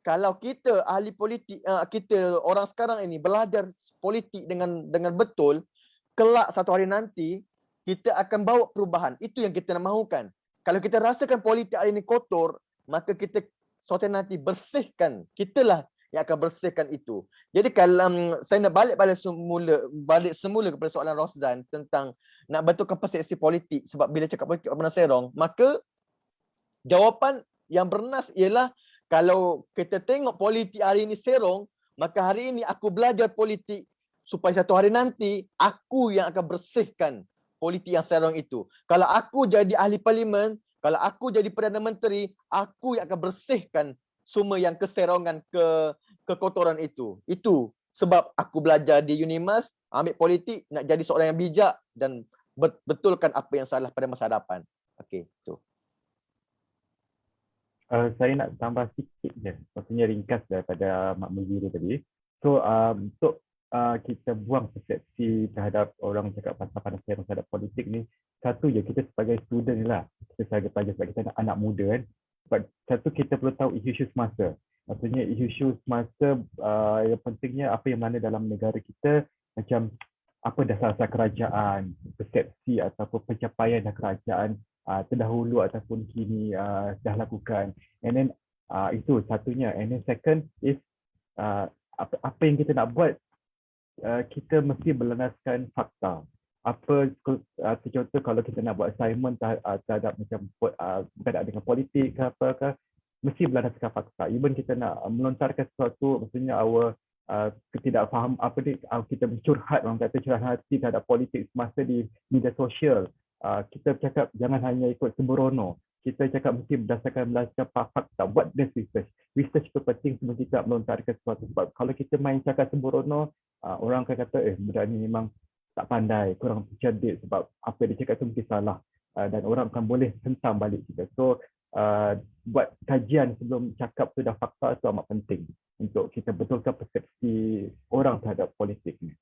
kalau kita ahli politik, kita orang sekarang ini belajar politik dengan betul, kelak satu hari nanti kita akan bawa perubahan. Itu yang kita nak mahukan. Kalau kita rasakan politik hari ini kotor, maka kita suatu hari nanti bersihkan. Kitalah yang akan bersihkan itu. Jadi kalau saya nak balik semula kepada soalan Rosdan tentang nak betulkan persepsi politik, sebab bila cakap politik pernah serong, maka jawapan yang bernas ialah kalau kita tengok politik hari ini serong, maka hari ini aku belajar politik supaya satu hari nanti aku yang akan bersihkan politik yang serong itu. Kalau aku jadi ahli parlimen, kalau aku jadi Perdana Menteri, aku yang akan bersihkan semua yang keserongan, kekotoran itu. Itu sebab aku belajar di Unimas, ambil politik, nak jadi seorang yang bijak dan betulkan apa yang salah pada masa hadapan. Okey, tu. Saya nak tambah sikit je, maksudnya ringkas daripada Mak Muziri tadi. So untuk kita buang persepsi terhadap orang cakap pasal terhadap politik ni, satu je, kita sebagai student lah, kita sebagai pelajar, sebab kita anak muda kan, sebab satu kita perlu tahu isu-isu semasa. Maksudnya isu-isu semasa yang pentingnya apa yang mana dalam negara kita, macam apa dasar-dasar kerajaan, persepsi ataupun pencapaian kerajaan terdahulu ataupun kini dah lakukan. And then itu satunya. And then second is apa yang kita nak buat, kita mesti berlandaskan fakta. Apa contoh kalau kita nak buat assignment terhadap macam berkaitan dengan politik ke apa ke, mesti berlandaskan fakta. Even kita nak melontarkan sesuatu, maksudnya ketidakfaham kita mencurhat, orang kata curahan hati terhadap politik semasa di media sosial. Kita cakap jangan hanya ikut sembrono. Kita cakap mesti berdasarkan fakta. Buat research. Research itu penting sebelum kita melontarkan sesuatu. Sebab kalau kita main cakap sembrono, orang akan kata, budak ni memang tak pandai, kurang cerdik sebab apa yang dia cakap itu mungkin salah. Dan orang akan boleh hentam balik kita. So, buat kajian sebelum cakap tu dah fakta itu amat penting untuk kita betulkan persepsi orang terhadap politik ni.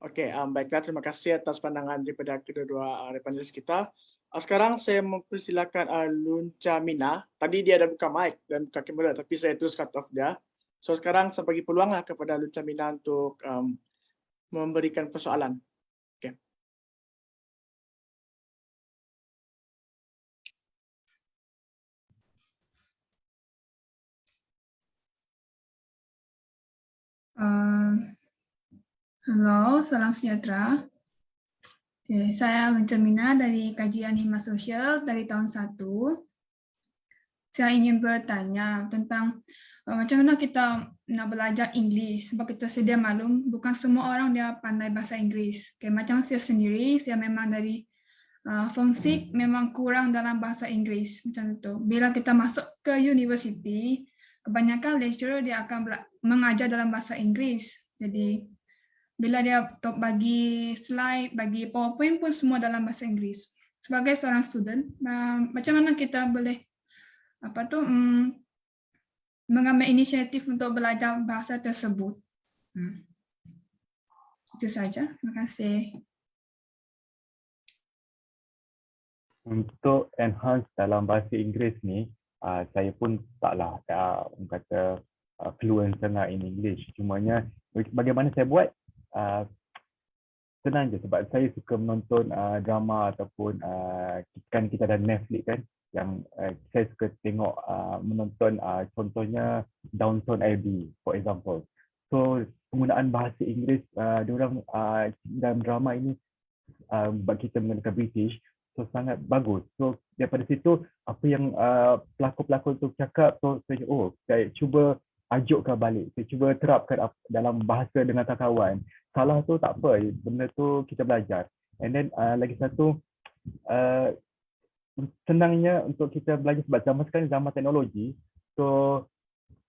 Okey, baiklah, terima kasih atas pandangan daripada kedua-dua panelis kita. Sekarang saya mempersilakan Lunca Mina. Tadi dia ada buka mic dan buka kamera, tapi saya terus cut off dia. So sekarang saya bagi peluanglah kepada Lunca Mina untuk memberikan persoalan. Okey. Halo, salam sejahtera. Okay, saya Lunca Mina dari Kajian Hima Sosial dari tahun 1. Saya ingin bertanya tentang macam mana kita nak belajar Inggeris, sebab kita sedia maklum bukan semua orang dia pandai bahasa Inggeris. Okay, macam saya sendiri, saya memang dari Form 6 memang kurang dalam bahasa Inggeris macam itu. Bila kita masuk ke universiti, kebanyakan lecturer dia akan mengajar dalam bahasa Inggeris. Jadi bila dia bagi slide, bagi PowerPoint pun semua dalam bahasa Inggeris. Sebagai seorang student, macam mana kita boleh mengambil inisiatif untuk belajar bahasa tersebut? Itu saja. Terima kasih. Untuk enhance dalam bahasa Inggeris ni, saya pun taklah orang kata fluent sangat in English. Cumanya bagaimana saya buat? Senang je sebab saya suka menonton drama ataupun kan kita ada Netflix kan, yang saya suka tengok menonton contohnya Downton Abbey for example. So penggunaan bahasa Inggeris diorang dalam drama ini bagi kita menggunakan British, so sangat bagus. So daripada situ apa yang pelakon-pelakon tu cakap, so saya cuba ajukkan balik, saya cuba terapkan dalam bahasa dengan kawan. Salah tu tak apa, benda tu kita belajar. And then lagi satu, senangnya untuk kita belajar sebab zaman sekarang zaman teknologi, so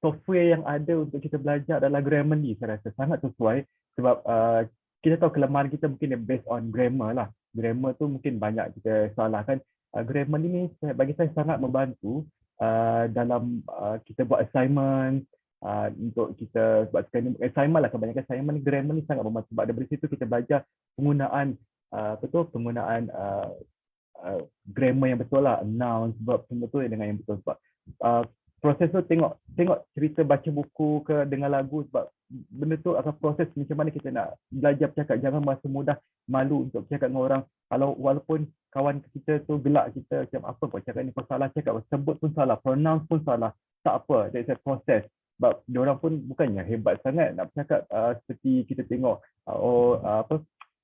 software yang ada untuk kita belajar adalah Grammarly. Saya rasa sangat sesuai sebab kita tahu kelemahan kita mungkin based on grammar lah. Grammar tu mungkin banyak kita salahkan. Grammarly ni bagi saya sangat membantu dalam kita buat assignment, untuk kita buat assignment lah, kebanyakan assignment grammar ni sangat membantu sebab dari situ kita belajar penggunaan penggunaan grammar yang betul lah, nouns, verb semua tu dengan yang betul. Sebab proses tu tengok cerita, baca buku ke dengar lagu, sebab benda tu akan proses macam mana kita nak belajar bercakap. Jangan merasa mudah malu untuk bercakap dengan orang. Kalau walaupun kawan kita tu gelak kita macam apa kau cakap ni, kau salah cakap, sebut pun salah, pronounce pun salah, tak apa, that's a process. Sebab diorang pun bukannya hebat sangat nak bercakap seperti kita tengok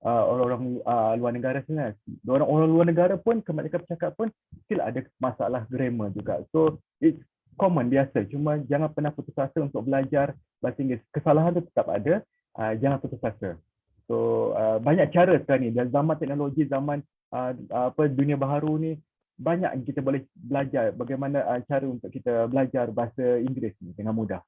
orang-orang luar negara sana. Orang luar negara pun kebanyakan bercakap pun still ada masalah grammar juga. So it's common, biasa. Cuma jangan pernah putus asa untuk belajar bahasa Inggeris. Kesalahan tu tetap ada, jangan putus asa. So banyak cara sekarang ni, dalam zaman teknologi, zaman dunia baharu ni, banyak kita boleh belajar bagaimana cara untuk kita belajar bahasa Inggeris ni dengan mudah.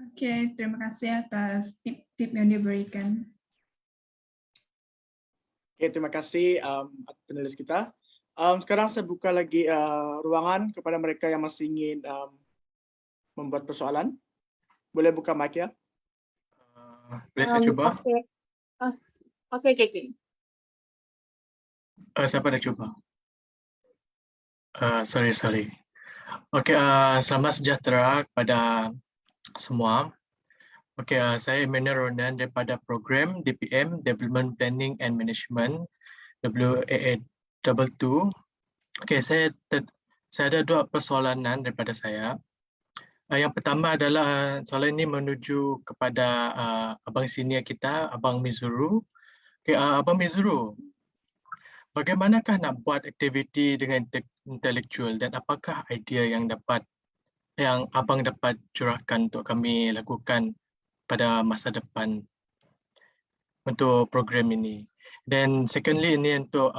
Okey, terima kasih atas tip-tip yang diberikan. Okay, terima kasih penulis kita. Sekarang saya buka lagi ruangan kepada mereka yang masih ingin membuat persoalan. Boleh buka mic ya? Boleh saya cuba? Okay. Siapa dah cuba? Sorry. Okay, selamat sejahtera kepada semua. Okay, saya Emmanuel Ronan daripada program DPM, Development Planning and Management, WAA22. Okay, saya ada dua persoalan daripada saya. Yang pertama adalah soalan ini menuju kepada abang senior kita, Abang Mizuru. Okay, Abang Mizuru, bagaimanakah nak buat aktiviti dengan intelektual dan apakah idea yang abang dapat curahkan untuk kami lakukan pada masa depan untuk program ini? Dan secondly, ini untuk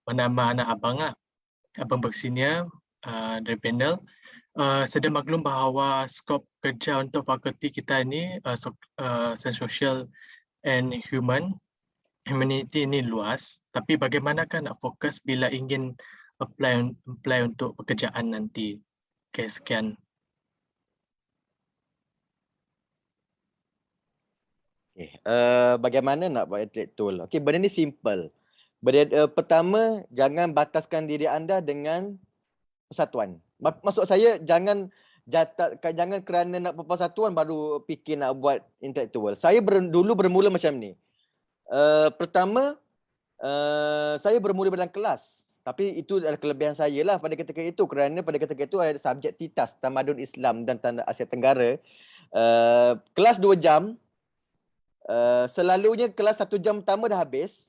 nama anak abang lah, abang bersenior dari panel. Sedia maklum bahawa skop kerja untuk fakulti kita ini social and humanity ini luas, tapi bagaimanakah nak fokus bila ingin apply untuk pekerjaan nanti? Okay, sekian. Okay. Bagaimana nak buat intelektual? Okay, benda ni simple. Pertama, jangan bataskan diri anda dengan persatuan. Maksud saya, jangan kerana nak persatuan baru fikir nak buat intelektual. Saya dulu bermula macam ni. Pertama, saya bermula dalam kelas. Tapi itu adalah kelebihan saya lah pada ketika itu. Kerana pada ketika itu ada subjek TITAS, Tamadun Islam dan Tanda Asia Tenggara. Kelas 2 jam. Selalunya kelas 1 jam pertama dah habis.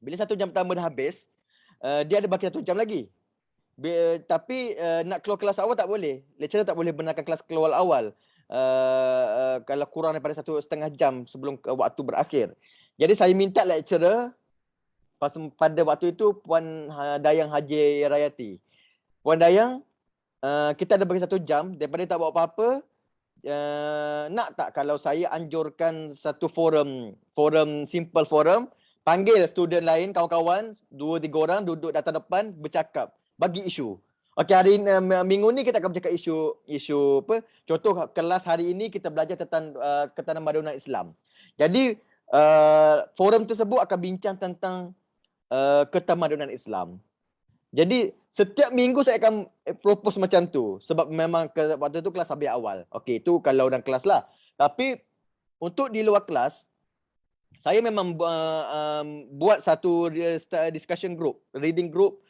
Bila 1 jam pertama dah habis, dia ada baki 1 jam lagi. Tapi nak keluar kelas awal tak boleh. Lecturer tak boleh benarkan kelas keluar awal. Kalau kurang daripada 1,5 jam sebelum waktu berakhir. Jadi saya minta lecturer pada waktu itu Puan Dayang Haji Rayati. Puan Dayang, kita ada bagi 1 jam, daripada tak buat apa-apa, nak tak kalau saya anjurkan satu simple forum, panggil student lain, kawan-kawan, 2-3 orang duduk datang depan bercakap, bagi isu. Okey, hari ini, minggu ni kita akan bercakap isu apa? Contoh kelas hari ini kita belajar tentang ketamadunan Islam. Jadi forum tersebut akan bincang tentang ketamadunan Islam. Jadi setiap minggu saya akan propose macam tu sebab memang waktu tu kelas habis awal. Okey, itu kalau dalam kelas lah. Tapi untuk di luar kelas, saya memang buat satu discussion group, reading group.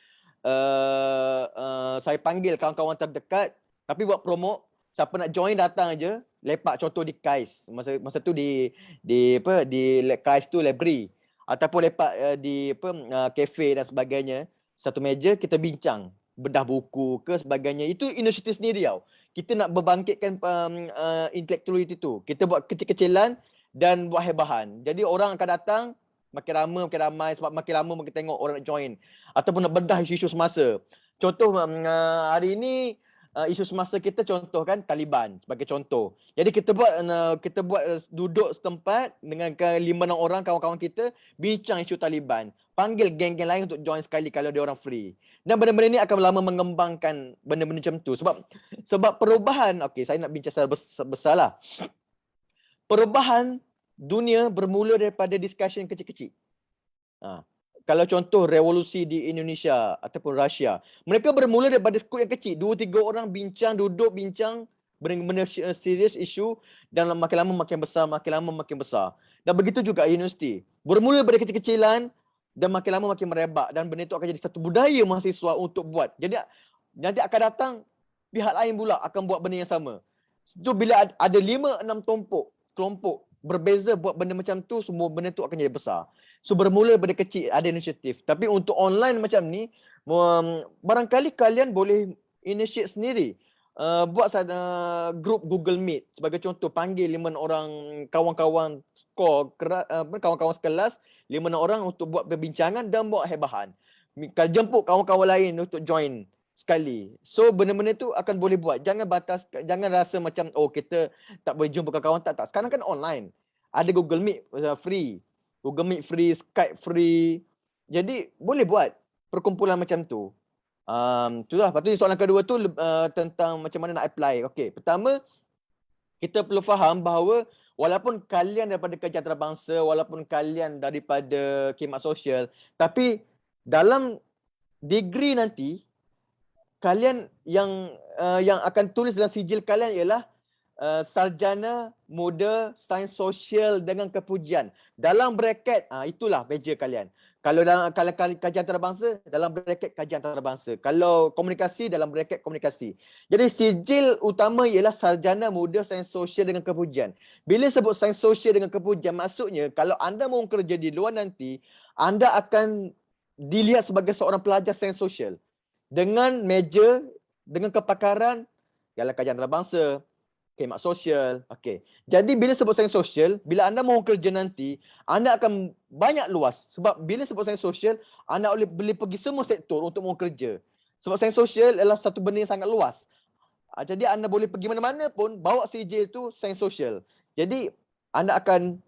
Saya panggil kawan-kawan terdekat, tapi buat promo, siapa nak join datang aja. Lepak contoh di KAIS. Masa tu di KAIS tu library ataupun lepak di kafe dan sebagainya. Satu meja kita bincang, bedah buku ke sebagainya. Itu inisiatif sendiri tau. Kita nak berbangkitkan intellectuality tu. Kita buat kecil-kecilan dan buat hebahan. Jadi orang akan datang makin ramai sebab makin lama makin tengok orang nak join ataupun nak bedah isu-isu semasa. Contoh hari ini isu semasa kita contoh kan Taliban sebagai contoh. Jadi kita buat duduk setempat dengan 5-6 orang kawan-kawan kita bincang isu Taliban. Panggil geng-geng lain untuk join sekali kalau dia orang free. Dan benda-benda ni akan lama mengembangkan benda-benda macam tu sebab perubahan, okey saya nak bincang secara besar lah. Perubahan dunia bermula daripada discussion kecil-kecil. Kalau contoh revolusi di Indonesia ataupun Rusia, mereka bermula daripada skop yang kecil. 2-3 orang bincang, duduk bincang benda-benda serius isu dan makin lama makin besar, makin lama makin besar. Dan begitu juga universiti. Bermula daripada kecil-kecilan dan makin lama makin merebak dan benda itu akan jadi satu budaya mahasiswa untuk buat. Jadi nanti akan datang pihak lain pula akan buat benda yang sama. So bila ada 5-6 kelompok berbeza buat benda macam tu, semua benda tu akan jadi besar. So bermula daripada kecil ada inisiatif. Tapi untuk online macam ni, barangkali kalian boleh initiate sendiri. Buat grup Google Meet sebagai contoh, panggil 5 orang kawan-kawan kawan-kawan sekelas, 5 orang untuk buat perbincangan dan buat hebahan. Kalau jemput kawan-kawan lain untuk join sekali. So benda-benda tu akan boleh buat. Jangan rasa macam kita tak boleh jumpa kawan-kawan, tak. Sekarang kan online. Ada Google Meet free. Google Meet free, Skype free. Jadi boleh buat perkumpulan macam tu. Itulah. Lepas tu soalan kedua tu tentang macam mana nak apply. Okey, pertama kita perlu faham bahawa walaupun kalian daripada Kajian Antarabangsa, walaupun kalian daripada khidmat sosial, tapi dalam degree nanti kalian yang akan tulis dalam sijil kalian ialah sarjana muda sains sosial dengan kepujian. Dalam bracket itulah meja kalian. Kalau dalam kajian antarabangsa, dalam bracket kajian antarabangsa. Kalau komunikasi, dalam bracket komunikasi. Jadi sijil utama ialah sarjana muda sains sosial dengan kepujian. Bila sebut sains sosial dengan kepujian, maksudnya kalau anda mahu kerja di luar nanti, anda akan dilihat sebagai seorang pelajar sains sosial. Dengan meja, dengan kepakaran, ialah kajian antarabangsa, khidmat sosial. Okey. Jadi bila sebut sains sosial, bila anda mahu kerja nanti, anda akan banyak luas. Sebab bila sebut sains sosial, anda boleh pergi semua sektor untuk mahu kerja. Sebab sains sosial adalah satu benda yang sangat luas. Jadi anda boleh pergi mana-mana pun, bawa sijil itu sains sosial. Jadi anda akan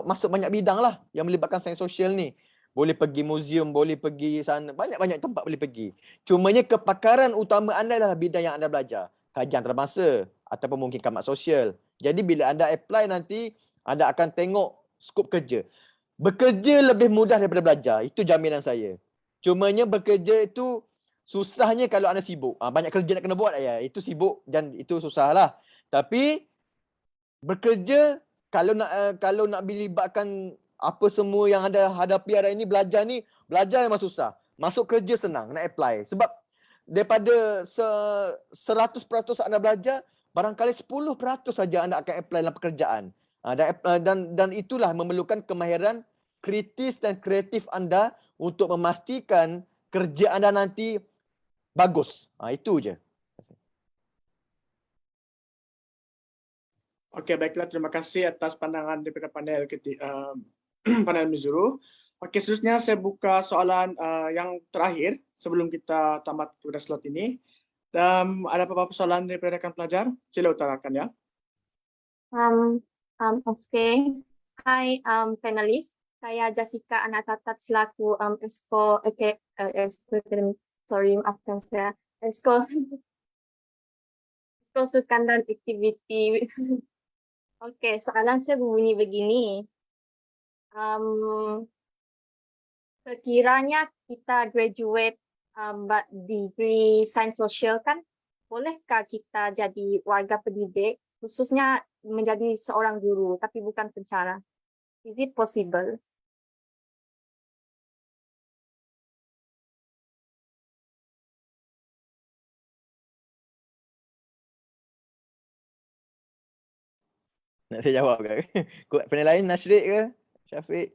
masuk banyak bidang lah yang melibatkan sains sosial ni. Boleh pergi muzium, boleh pergi sana, banyak-banyak tempat boleh pergi. Cumanya kepakaran utama anda adalah bidang yang anda belajar. Kajian antarabangsa ataupun mungkin khidmat sosial. Jadi bila anda apply nanti, anda akan tengok skop kerja. Bekerja lebih mudah daripada belajar. Itu jaminan saya. Cumanya bekerja itu susahnya kalau anda sibuk. Banyak kerja nak kena buat, itu sibuk dan itu susah lah. Tapi bekerja, kalau nak dilibatkan apa semua yang anda hadapi hari ini, belajar memang susah. Masuk kerja senang, nak apply. Sebab daripada 100% anda belajar, barangkali 10% saja anda akan apply dalam pekerjaan. Dan itulah memerlukan kemahiran kritis dan kreatif anda untuk memastikan kerja anda nanti bagus. Itu je. Okey, baiklah. Terima kasih atas pandangan daripada panel panel Mizuru. Okey, seterusnya saya buka soalan yang terakhir sebelum kita tamat pada slot ini. Ada beberapa soalan daripada rekan pelajar? Sila utarakan ya. Okey. Hai panelis. Saya Jessica Anatatat selaku Exco maafkan saya. Exco Sukan dan Aktiviti. Okey, soalan saya berbunyi begini. Sekiranya kita graduate degree sains sosial kan, bolehkah kita jadi warga pendidik, khususnya menjadi seorang guru tapi bukan pencara? Is it possible? Nak saya jawab ke? Panel lain, Nashrid ke? Syafiq?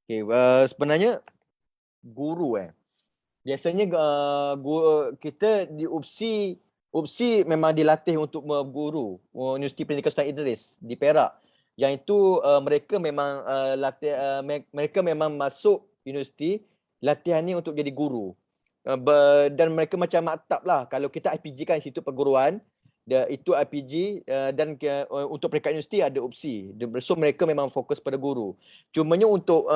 Okay, sebenarnya guru biasanya kita di UPSI memang dilatih untuk guru Universiti Pendidikan Sultan Idris di Perak. Yang itu mereka memang mereka memang masuk universiti latihan ni untuk jadi guru. Dan mereka macam maktab lah. Kalau kita IPG kan Institut Perguruan, itu IPG dan untuk peringkat universiti ada UPSI. So mereka memang fokus pada guru. Cumanya untuk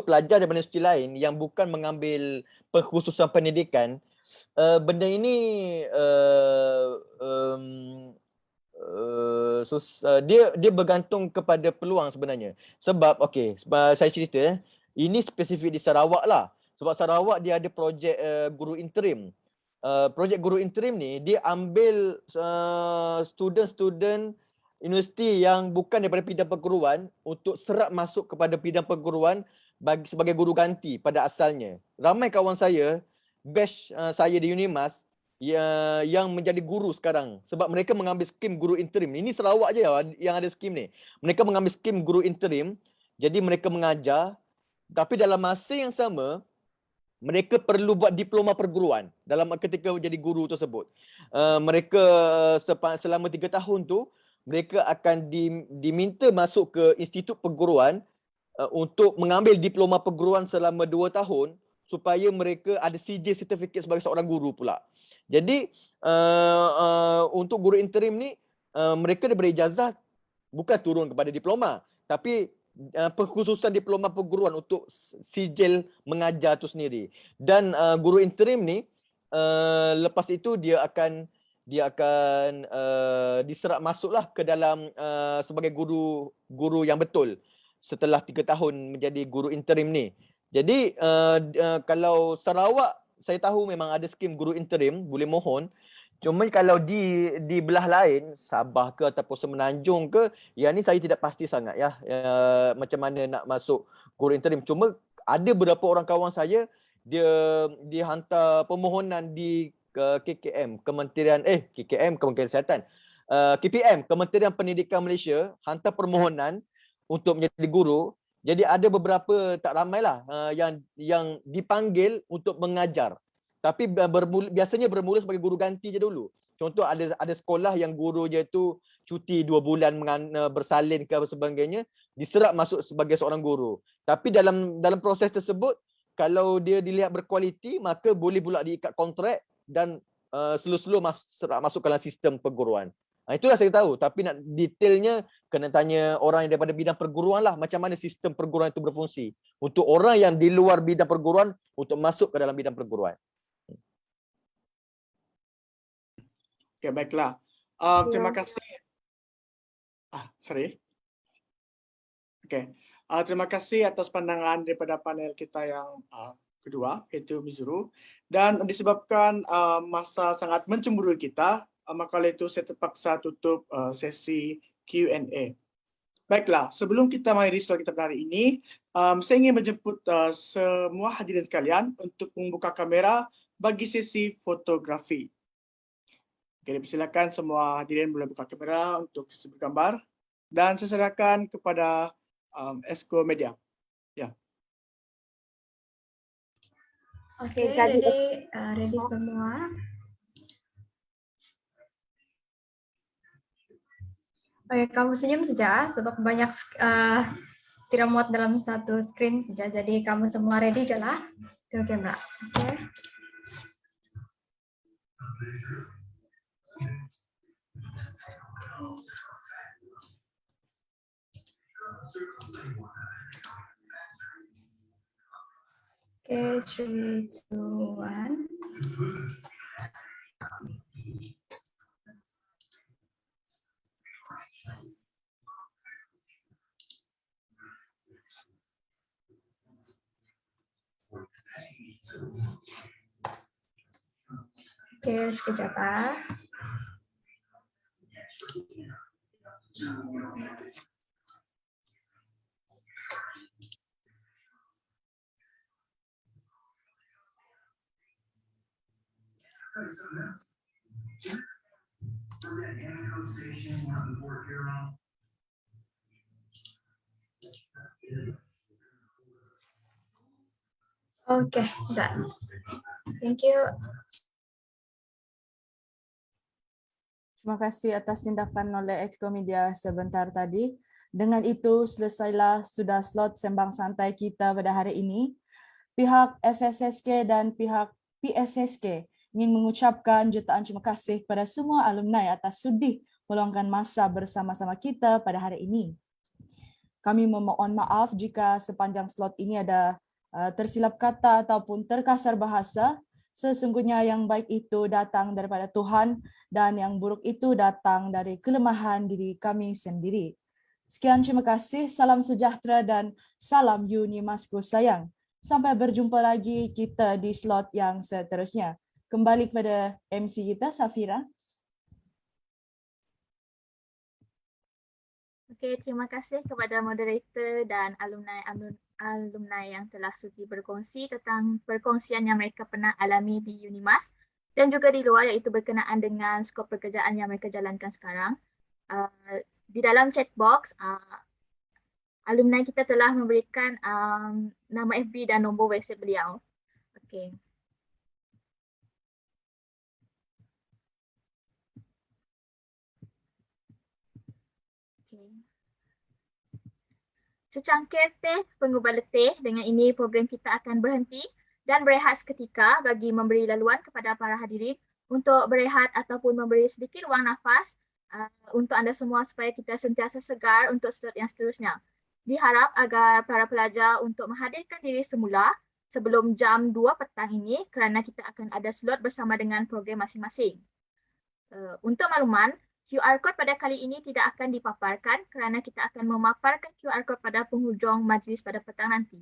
pelajar daripada universiti lain yang bukan mengambil pengkhususan pendidikan, benda ini dia bergantung kepada peluang sebenarnya. Sebab okey, saya cerita ini spesifik di Sarawak lah. Sebab Sarawak dia ada projek guru interim. Projek guru interim ni dia ambil student-student universiti yang bukan daripada bidang perguruan untuk serap masuk kepada bidang perguruan sebagai guru ganti pada asalnya. Ramai kawan saya, batch saya di Unimas yang menjadi guru sekarang sebab mereka mengambil skim guru interim. Ini Sarawak je yang ada skim ni. Mereka mengambil skim guru interim, jadi mereka mengajar, tapi dalam masa yang sama mereka perlu buat diploma perguruan dalam ketika jadi guru tersebut. Mereka selama 3 tahun tu mereka akan diminta masuk ke institut perguruan untuk mengambil diploma perguruan selama 2 tahun supaya mereka ada CJ certificate sebagai seorang guru pula. Jadi untuk guru interim ni mereka diberi ijazah bukan turun kepada diploma, tapi perkhususan diploma perguruan untuk sijil mengajar tu sendiri. Dan guru interim ni lepas itu dia akan diserap masuklah ke dalam sebagai guru yang betul setelah 3 tahun menjadi guru interim ni. Jadi kalau Sarawak saya tahu memang ada skim guru interim, boleh mohon. Cuma kalau di belah lain, Sabah ke ataupun Semenanjung ke, yang ni saya tidak pasti sangat ya, macam mana nak masuk guru interim. Cuma ada beberapa orang kawan saya dia hantar permohonan di KKM, Kementerian Kesihatan. KPM, Kementerian Pendidikan Malaysia, hantar permohonan untuk menjadi guru. Jadi ada beberapa, tak ramailah yang dipanggil untuk mengajar. Tapi biasanya bermula sebagai guru ganti je dulu. Contoh ada sekolah yang guru je tu cuti 2 bulan bersalin ke apa sebagainya, diserap masuk sebagai seorang guru. Tapi dalam proses tersebut, kalau dia dilihat berkualiti, maka boleh pula diikat kontrak dan slow-slow masuk ke dalam sistem perguruan. Itulah saya tahu, tapi nak detailnya kena tanya orang yang daripada bidang perguruan lah, macam mana sistem perguruan itu berfungsi untuk orang yang di luar bidang perguruan untuk masuk ke dalam bidang perguruan. Okay, baiklah. Terima kasih. Terima kasih atas pandangan daripada panel kita yang kedua, iaitu Mizuru. Dan disebabkan masa sangat mencemburui kita, maka oleh itu saya terpaksa tutup sesi Q&A. Baiklah, sebelum kita mengakhiri slot kita pada hari ini, saya ingin menjemput semua hadirin sekalian untuk membuka kamera bagi sesi fotografi. Jadi persilakan semua hadirin boleh buka kamera untuk sesi bergambar dan saya serahkan kepada Esko Media. Ya. Oke, ready semua. Oke, kamu senyum saja sebab banyak tidak muat dalam satu screen saja. Jadi kamu semua ready je lah. Itu kamera. Oke. Oke, 3, 2, 1. Oke, sekejap ah. Oke, done. Thank you. Terima kasih atas tindakan oleh Exco Media sebentar tadi. Dengan itu selesailah sudah slot sembang santai kita pada hari ini. Pihak FSSK dan pihak PSSK ingin mengucapkan jutaan terima kasih kepada semua alumni atas sudi meluangkan masa bersama-sama kita pada hari ini. Kami memohon maaf jika sepanjang slot ini ada tersilap kata ataupun terkasar bahasa. Sesungguhnya yang baik itu datang daripada Tuhan dan yang buruk itu datang dari kelemahan diri kami sendiri. Sekian, terima kasih. Salam sejahtera dan salam Uni Masku sayang. Sampai berjumpa lagi kita di slot yang seterusnya. Kembali kepada MC kita, Safira. Okey, terima kasih kepada moderator dan alumni yang telah sudi berkongsi tentang perkongsian yang mereka pernah alami di Unimas dan juga di luar, iaitu berkenaan dengan skop pekerjaan yang mereka jalankan sekarang. Di dalam chat box, alumni kita telah memberikan nama FB dan nombor WhatsApp beliau. Okey. Secangkir teh pengubah letih, dengan ini program kita akan berhenti dan berehat seketika bagi memberi laluan kepada para hadirin untuk berehat ataupun memberi sedikit ruang nafas untuk anda semua supaya kita sentiasa segar untuk slot yang seterusnya. Diharap agar para pelajar untuk menghadirkan diri semula sebelum jam 2 petang ini kerana kita akan ada slot bersama dengan program masing-masing. Untuk makluman, QR code pada kali ini tidak akan dipaparkan kerana kita akan memaparkan QR code pada penghujung majlis pada petang nanti.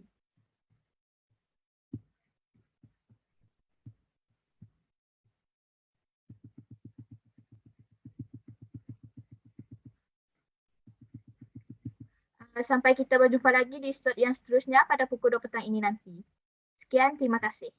Sampai kita berjumpa lagi di slot yang seterusnya pada pukul 2 petang ini nanti. Sekian, terima kasih.